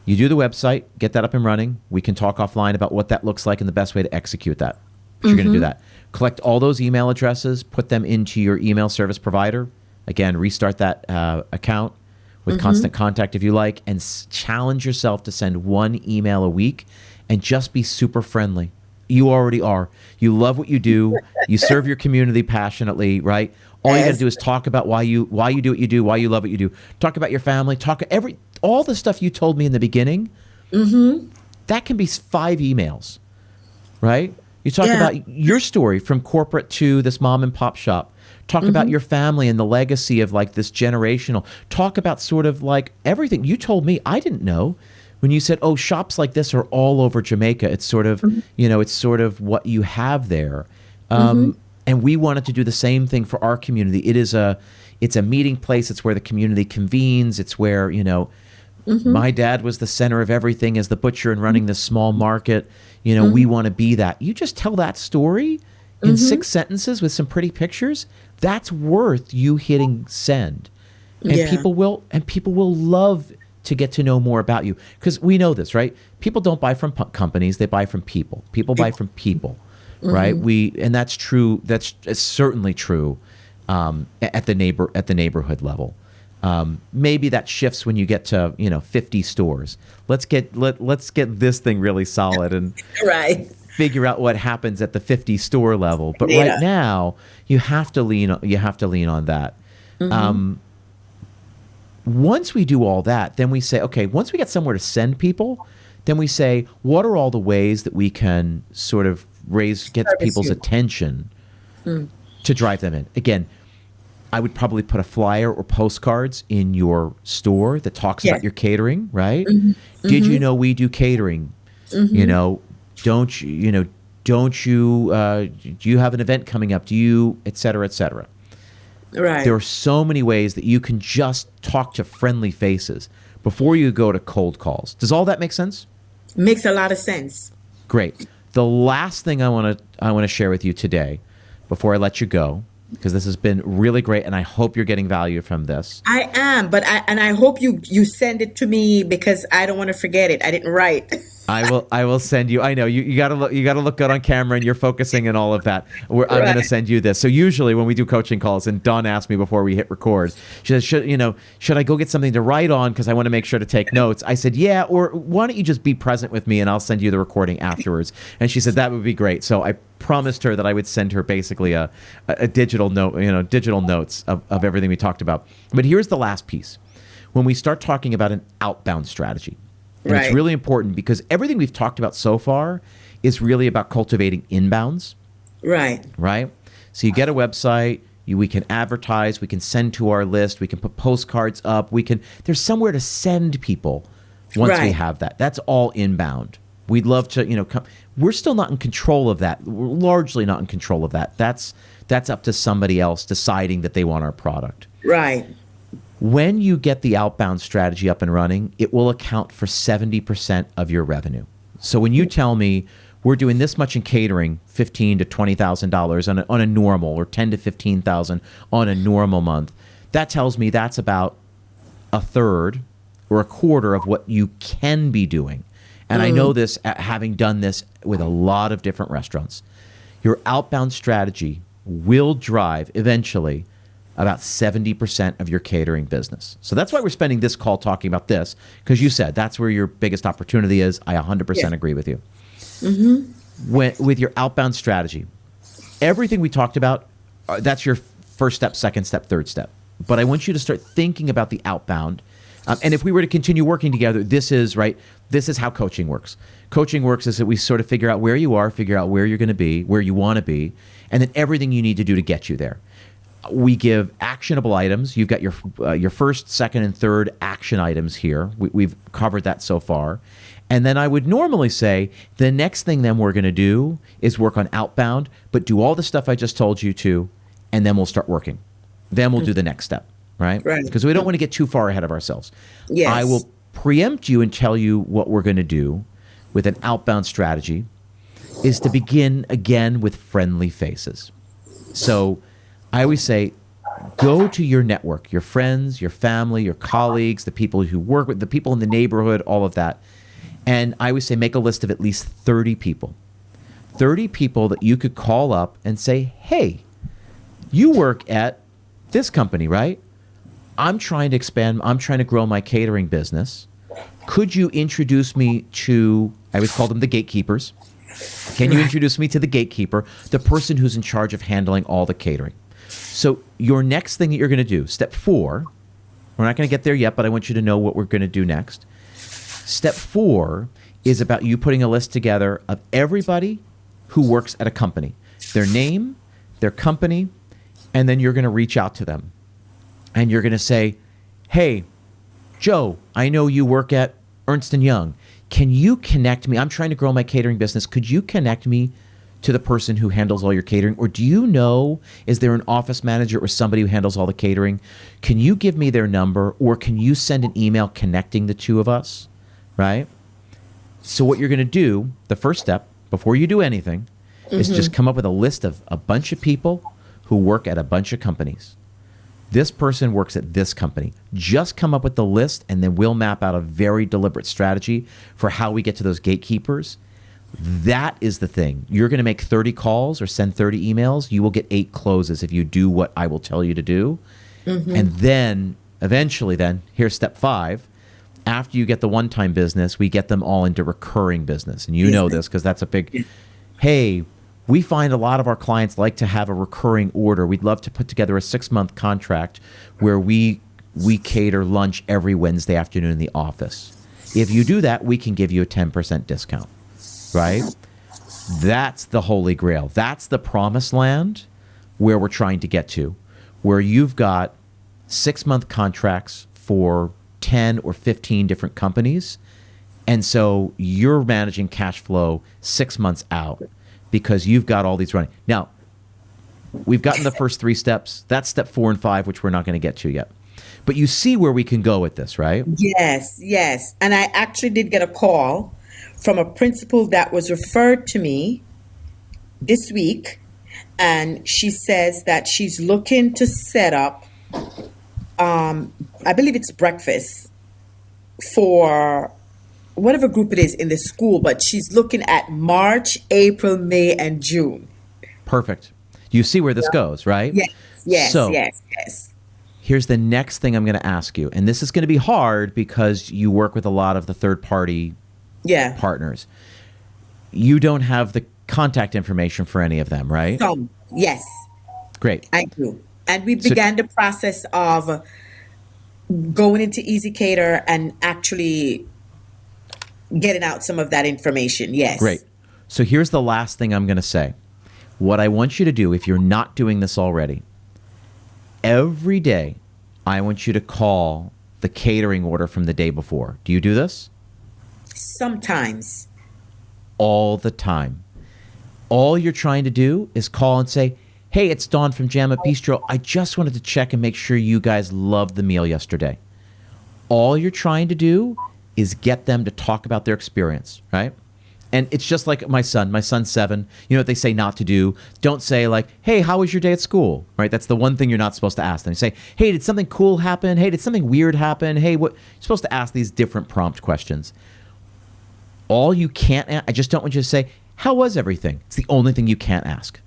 you do the website, get that up and running. We can talk offline about what that looks like and the best way to execute that. But you're going to do that. Collect all those email addresses, put them into your email service provider. Again, restart that account with constant contact if you like, and challenge yourself to send one email a week and just be super friendly. You already are. You love what you do. You serve your community passionately, right? All you got to do is talk about why you do what you do, why you love what you do. Talk about your family. All the stuff you told me in the beginning. That can be 5 emails, right? You talk about your story from corporate to this mom and pop shop. Talk about your family and the legacy of like this generational. Talk about sort of like everything you told me I didn't know. When you said, "Oh, shops like this are all over Jamaica," it's sort of, it's sort of what you have there. And we wanted to do the same thing for our community. It's a meeting place. It's where the community convenes. It's where, my dad was the center of everything as the butcher and running this small market. We want to be that. You just tell that story in 6 sentences with some pretty pictures. That's worth you hitting send. And people will love to get to know more about you, because we know this, right? People don't buy from companies; they buy from people. People buy from people, right? And that's true. That's certainly true at the neighborhood level. Maybe that shifts when you get to 50 stores. Let's get this thing really solid and figure out what happens at the 50 store level. But right now, you have to lean on that. Once we do all that, then we say, okay, once we get somewhere to send people, then we say, what are all the ways that we can sort of get people's attention to drive them in? Again, I would probably put a flyer or postcards in your store that talks about your catering, right? Did you know we do catering? Don't you do you have an event coming up? Do you, et cetera, et cetera? Right. There are so many ways that you can just talk to friendly faces before you go to cold calls. Does all that make sense? Makes a lot of sense. Great. The last thing I want to share with you today, before I let you go, because this has been really great, and I hope you're getting value from this. I am, but I hope you send it to me, because I don't want to forget it. I didn't write. I will send you. I know you gotta look good on camera, and you're focusing and all of that. I'm going to send you this. So usually when we do coaching calls, and Dawn asked me before we hit record, she says, should I go get something to write on, because I want to make sure to take notes? I said, yeah, or why don't you just be present with me and I'll send you the recording afterwards? And she said that would be great. So I promised her that I would send her basically a digital note, digital notes of everything we talked about. But here's the last piece. When we start talking about an outbound strategy, and it's really important, because everything we've talked about so far is really about cultivating inbounds. Right. So you get a website, we can advertise, we can send to our list, we can put postcards up, there's somewhere to send people once we have that. That's all inbound. We'd love to, we're still not in control of that. We're largely not in control of that. That's up to somebody else deciding that they want our product. Right. When you get the outbound strategy up and running, it will account for 70% of your revenue. So when you tell me we're doing this much in catering, $15,000 to $20,000 on a normal, or $10,000 to $15,000 on a normal month, that tells me that's about a third or a quarter of what you can be doing. And I know this, having done this with a lot of different restaurants. Your outbound strategy will drive eventually about 70% of your catering business. So that's why we're spending this call talking about this, because you said that's where your biggest opportunity is. I 100% agree with you. With your outbound strategy, everything we talked about, that's your first step, second step, third step. But I want you to start thinking about the outbound. And if we were to continue working together, this is how coaching works. Coaching works is that we sort of figure out where you are, figure out where you're going to be, where you want to be, and then everything you need to do to get you there. We give actionable items. You've got your first, second, and third action items here. We've covered that so far. And then I would normally say the next thing then we're going to do is work on outbound, but do all the stuff I just told you to, and then we'll start working. Then we'll do the next step, right? Because we don't want to get too far ahead of ourselves. Yes. I will preempt you and tell you what we're going to do with an outbound strategy. is to begin again with friendly faces. So I always say, go to your network, your friends, your family, your colleagues, the people who work with, the people in the neighborhood, all of that. And I always say, make a list of at least 30 people. 30 people that you could call up and say, hey, you work at this company, right? I'm trying to expand, I'm trying to grow my catering business. Could you introduce me to, I always call them the gatekeepers. Can you introduce me to the gatekeeper, the person who's in charge of handling all the catering? So your next thing that you're going to do, step 4, we're not going to get there yet, but I want you to know what we're going to do next. Step 4 is about you putting a list together of everybody who works at a company, their name, their company, and then you're going to reach out to them. And you're going to say, hey, Joe, I know you work at Ernst & Young. Can you connect me? I'm trying to grow my catering business. Could you connect me to the person who handles all your catering? Or do you know, is there an office manager or somebody who handles all the catering? Can you give me their number, or can you send an email connecting the two of us, right? So what you're going to do, the first step, before you do anything, is just come up with a list of a bunch of people who work at a bunch of companies. This person works at this company. Just come up with the list, and then we'll map out a very deliberate strategy for how we get to those gatekeepers. That is the thing. You're going to make 30 calls or send 30 emails. You will get 8 closes if you do what I will tell you to do. And then eventually then, here's step 5. After you get the one-time business, we get them all into recurring business. And you know this because that's a big, hey, we find a lot of our clients like to have a recurring order. We'd love to put together a 6-month contract where we cater lunch every Wednesday afternoon in the office. If you do that, we can give you a 10% discount, right? That's the holy grail. That's the promised land where we're trying to get to, where you've got 6-month contracts for 10 or 15 different companies. And so you're managing cash flow 6 months out, because you've got all these running. Now, we've gotten the first 3 steps. That's step 4 and 5, which we're not going to get to yet. But you see where we can go with this, right? Yes, yes. And I actually did get a call from a principal that was referred to me this week. And she says that she's looking to set up, I believe it's breakfast for whatever group it is in the school, but she's looking at March, April, May, and June. Perfect. You see where this goes, right? Yes, so, yes. Here's the next thing I'm going to ask you. And this is going to be hard because you work with a lot of the third-party partners. You don't have the contact information for any of them, right? Some, yes. Great. I do. And we began the process of going into Easy Cater and actually getting out some of that information. Yes. Great. So here's the last thing I'm going to say. What I want you to do, if you're not doing this already, every day I want you to call the catering order from the day before. Do you do this? Sometimes. All the time. All you're trying to do is call and say, hey, it's Dawn from Jam'It Bistro. I just wanted to check and make sure you guys loved the meal yesterday. All you're trying to do is get them to talk about their experience, right? And it's just like my son. My son's 7. You know what they say not to do? Don't say like, hey, how was your day at school? Right? That's the one thing you're not supposed to ask them. You say, hey, did something cool happen? Hey, did something weird happen? Hey, what? You're supposed to ask these different prompt questions. All you can't, I just don't want you to say, how was everything? It's the only thing you can't ask.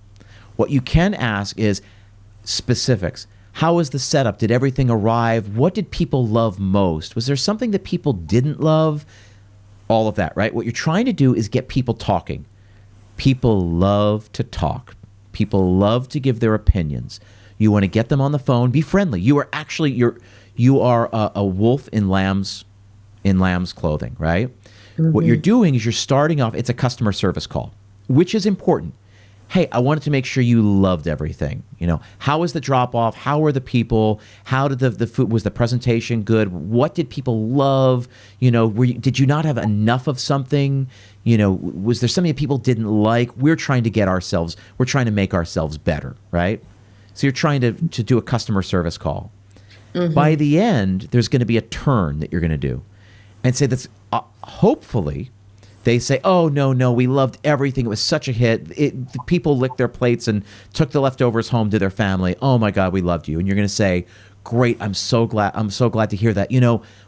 What you can ask is specifics. How was the setup? Did everything arrive? What did people love most? Was there something that people didn't love? All of that, right? What you're trying to do is get people talking. People love to talk. People love to give their opinions. You want to get them on the phone. Be friendly. You are actually you are a wolf in lamb's clothing, right? Mm-hmm. What you're doing is you're starting off. It's a customer service call, which is important. Hey, I wanted to make sure you loved everything. You know, how was the drop off? How were the people? How did the food, was the presentation good? What did people love? You know, did you not have enough of something? You know, was there something that people didn't like? We're trying to make ourselves better, right? So you're trying to do a customer service call. Mm-hmm. By the end, there's going to be a turn that you're going to do and say that's hopefully They say, oh, no, we loved everything. It was such a hit. The people licked their plates and took the leftovers home to their family. Oh, my God, we loved you. And you're going to say, great, I'm so glad to hear that.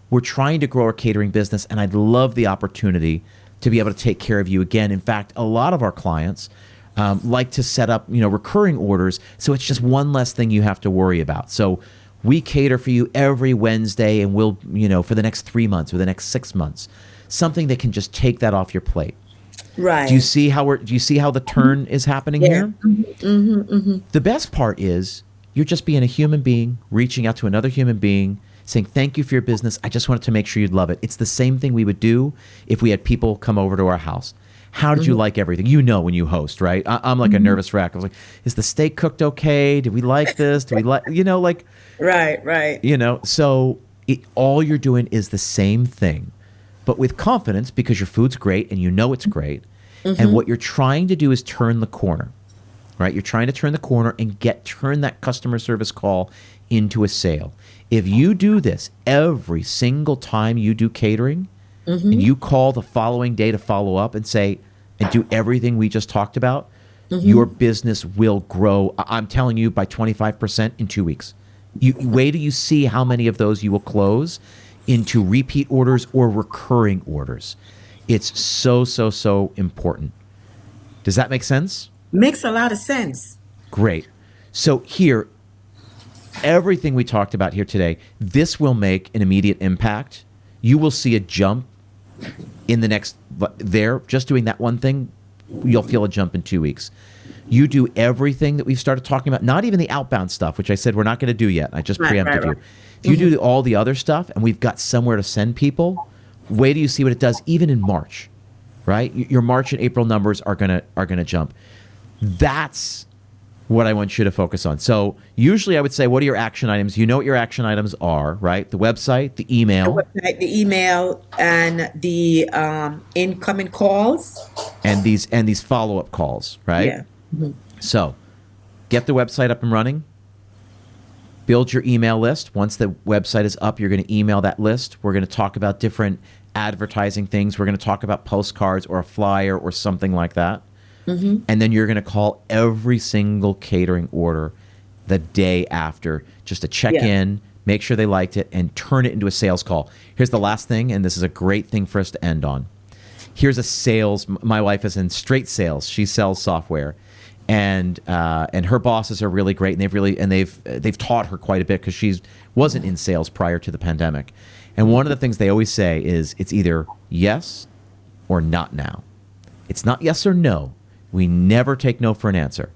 We're trying to grow our catering business, and I'd love the opportunity to be able to take care of you again. In fact, a lot of our clients like to set up, recurring orders, so it's just one less thing you have to worry about. So we cater for you every Wednesday, and we'll, for the next 3 months or the next 6 months, something that can just take that off your plate. Right. Do you see how the turn is happening here? The best part is you're just being a human being, reaching out to another human being, saying, thank you for your business. I just wanted to make sure you'd love it. It's the same thing we would do if we had people come over to our house. How did you like everything? When you host, right? I'm like a nervous wreck. I was like, is the steak cooked okay? Did we like this? Do we like, Right. So all you're doing is the same thing, but with confidence, because your food's great and it's great. And what you're trying to do is turn the corner, right? You're trying to turn the corner and turn that customer service call into a sale. If you do this every single time you do catering, and you call the following day to follow up and do everything we just talked about, your business will grow. I'm telling you, by 25% in 2 weeks. Wait till you see how many of those you will close into repeat orders or recurring orders. It's so important. Does that make sense? Makes a lot of sense. Great. So here, everything we talked about here today, this will make an immediate impact. You will see a jump in the next, just doing that one thing, you'll feel a jump in 2 weeks. You do everything that we've started talking about, not even the outbound stuff, which I said we're not going to do yet. I just preempted you. If you do all the other stuff and we've got somewhere to send people, wait till you see what it does even in March, right? Your March and April numbers are gonna jump. That's what I want you to focus on. So usually I would say, what are your action items? You know what your action items are, right? The website, the email. And the incoming calls. And these follow-up calls, right? Yeah. So get the website up and running. Build your email list. Once the website is up, you're going to email that list. We're going to talk about different advertising things. We're going to talk about postcards or a flyer or something like that. And then you're going to call every single catering order the day after just to check in, make sure they liked it, and turn it into a sales call. Here's the last thing, and this is a great thing for us to end on. Here's a sales. My wife is in straight sales. She sells software, and her bosses are really great, and they've taught her quite a bit because she wasn't in sales prior to the pandemic. And one of the things they always say is it's either yes or not now. It's not yes or no. We never take no for an answer.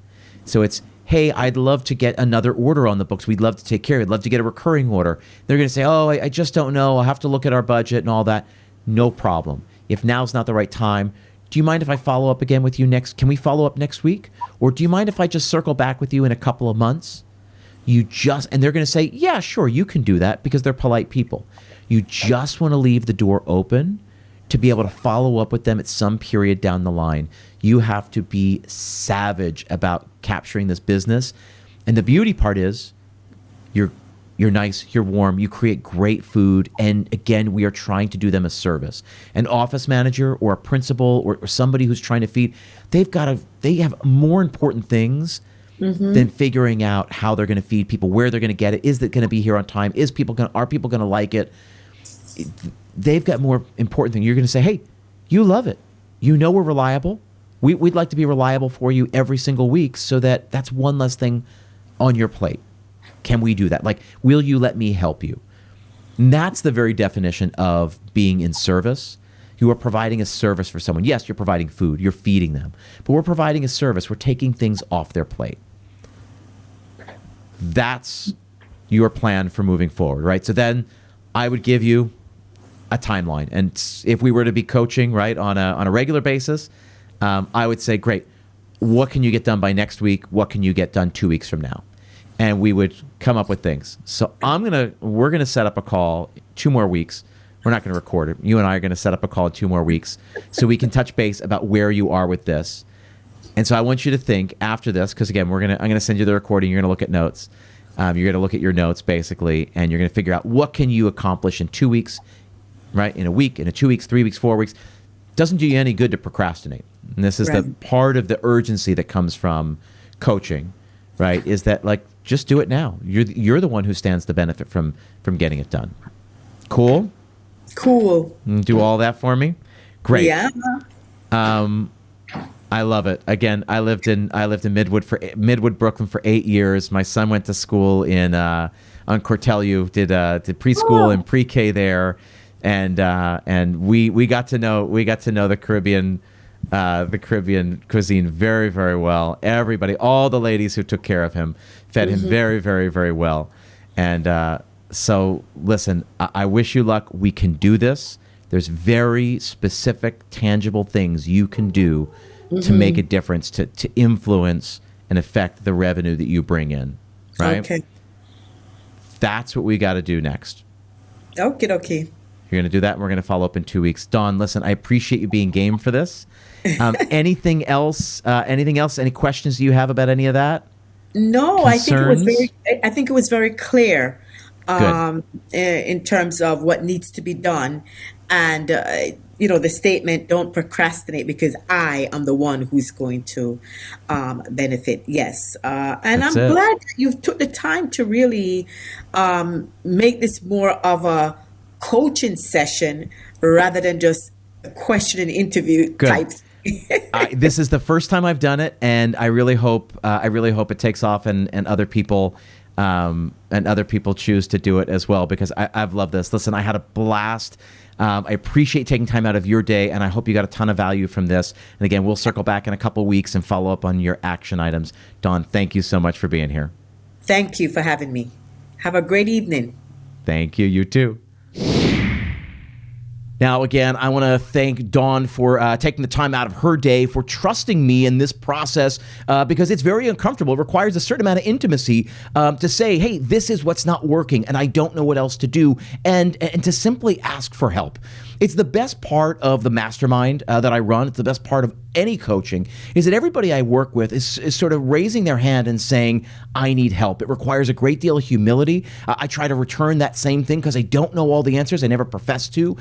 So it's, hey, I'd love to get another order on the books. We'd love to take care of it. We'd love to get a recurring order. They're going to say, oh, I just don't know. I'll have to look at our budget and all that. No problem. If now's not the right time, do you mind if I follow up again with you next? Can we follow up next week? Or do you mind if I just circle back with you in a couple of months? And they're going to say, yeah, sure, you can do that, because they're polite people. You just want to leave the door open to be able to follow up with them at some period down the line. You have to be savage about capturing this business. And the beauty part is you're nice, you're warm, you create great food. And again, we are trying to do them a service. An office manager or a principal or somebody who's trying to feed, they have more important things than figuring out how they're going to feed people, where they're going to get it. Is it going to be here on time? Are people going to like it? They've got more important things. You're going to say, hey, you love it. We're reliable. We'd like to be reliable for you every single week, so that's one less thing on your plate. Can we do that? Like, will you let me help you? And that's the very definition of being in service. You are providing a service for someone. Yes, you're providing food. You're feeding them. But we're providing a service. We're taking things off their plate. That's your plan for moving forward, right? So then I would give you a timeline. And if we were to be coaching, right, on a regular basis, I would say, great, what can you get done by next week? What can you get done 2 weeks from now? And we would come up with things. So we're going to set up a call 2 more weeks. We're not going to record it. You and I are going to set up a call in 2 more weeks so we can touch base about where you are with this. And so I want you to think after this, because again, I'm going to send you the recording. You're going to look at notes. You're going to look at your notes basically, and you're going to figure out what can you accomplish in 2 weeks, right? In a week, in 2 weeks, 3 weeks, 4 weeks. doesn't do you any good to procrastinate. And this is the part of the urgency that comes from coaching, right? Is that like, just do it now. You're the one who stands to benefit from getting it done. Cool? Cool. Do all that for me? Great. Yeah. I love it. Again, I lived in Midwood, Brooklyn for 8 years. My son went to school on Cortelyou, did preschool and pre-K there, and we got to know the Caribbean cuisine very, very well. Everybody, all the ladies who took care of him, fed him very, very, very well. And so listen, I wish you luck. We can do this. There's very specific, tangible things you can do to make a difference, to influence and affect the revenue that you bring in, right? Okay. That's what we got to do next. Okay. You're going to do that, and we're going to follow up in 2 weeks. Dawn, listen, I appreciate you being game for this. Anything else? Any questions you have about any of that? No, Concerns? I think it was very clear in terms of what needs to be done. And, the statement, don't procrastinate because I am the one who's going to benefit. Yes. And I'm glad that you've took the time to really make this more of a coaching session rather than just a question and interview type. This is the first time I've done it, and I really hope it takes off and other people choose to do it as well, because I've loved this. Listen, I had a blast. I appreciate taking time out of your day, and I hope you got a ton of value from this. And again, we'll circle back in a couple of weeks and follow up on your action items. Dawn, thank you so much for being here. Thank you for having me. Have a great evening. Thank you. You too. Now, again, I want to thank Dawn for taking the time out of her day, for trusting me in this process, because it's very uncomfortable. It requires a certain amount of intimacy to say, hey, this is what's not working, and I don't know what else to do, and to simply ask for help. It's the best part of the mastermind that I run. It's the best part of any coaching, is that everybody I work with is sort of raising their hand and saying, I need help. It requires a great deal of humility. I try to return that same thing because I don't know all the answers. I never profess to.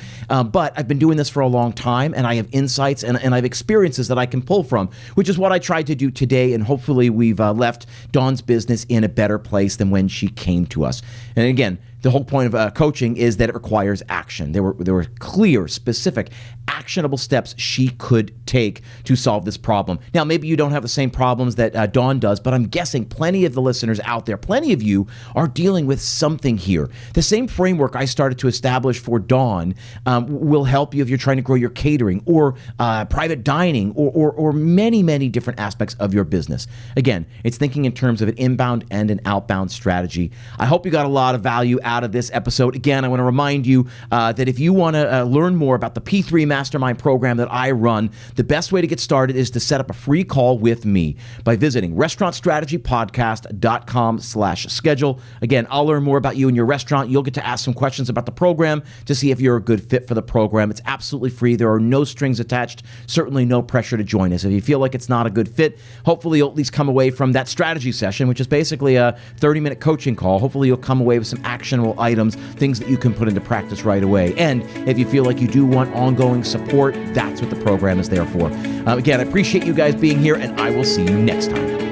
But I've been doing this for a long time, and I have insights and I have experiences that I can pull from, which is what I tried to do today. And hopefully we've left Dawn's business in a better place than when she came to us. And again, the whole point of coaching is that it requires action. There were clear, specific, actionable steps she could take to solve this problem. Now, maybe you don't have the same problems that Dawn does, but I'm guessing plenty of the listeners out there, plenty of you are dealing with something here. The same framework I started to establish for Dawn will help you if you're trying to grow your catering or private dining or many, many different aspects of your business. Again, it's thinking in terms of an inbound and an outbound strategy. I hope you got a lot of value out of this episode. Again, I want to remind you that if you want to learn more about the P3 Mastermind program that I run, the best way to get started is to set up a free call with me by visiting restaurantstrategypodcast.com/schedule. Again, I'll learn more about you and your restaurant. You'll get to ask some questions about the program to see if you're a good fit for the program. It's absolutely free. There are no strings attached. Certainly no pressure to join us. If you feel like it's not a good fit, hopefully you'll at least come away from that strategy session, which is basically a 30-minute coaching call. Hopefully you'll come away with some actionable items, things that you can put into practice right away. And if you feel like you do want ongoing support, that's what the program is there for. Again, I appreciate you guys being here, and I will see you next time.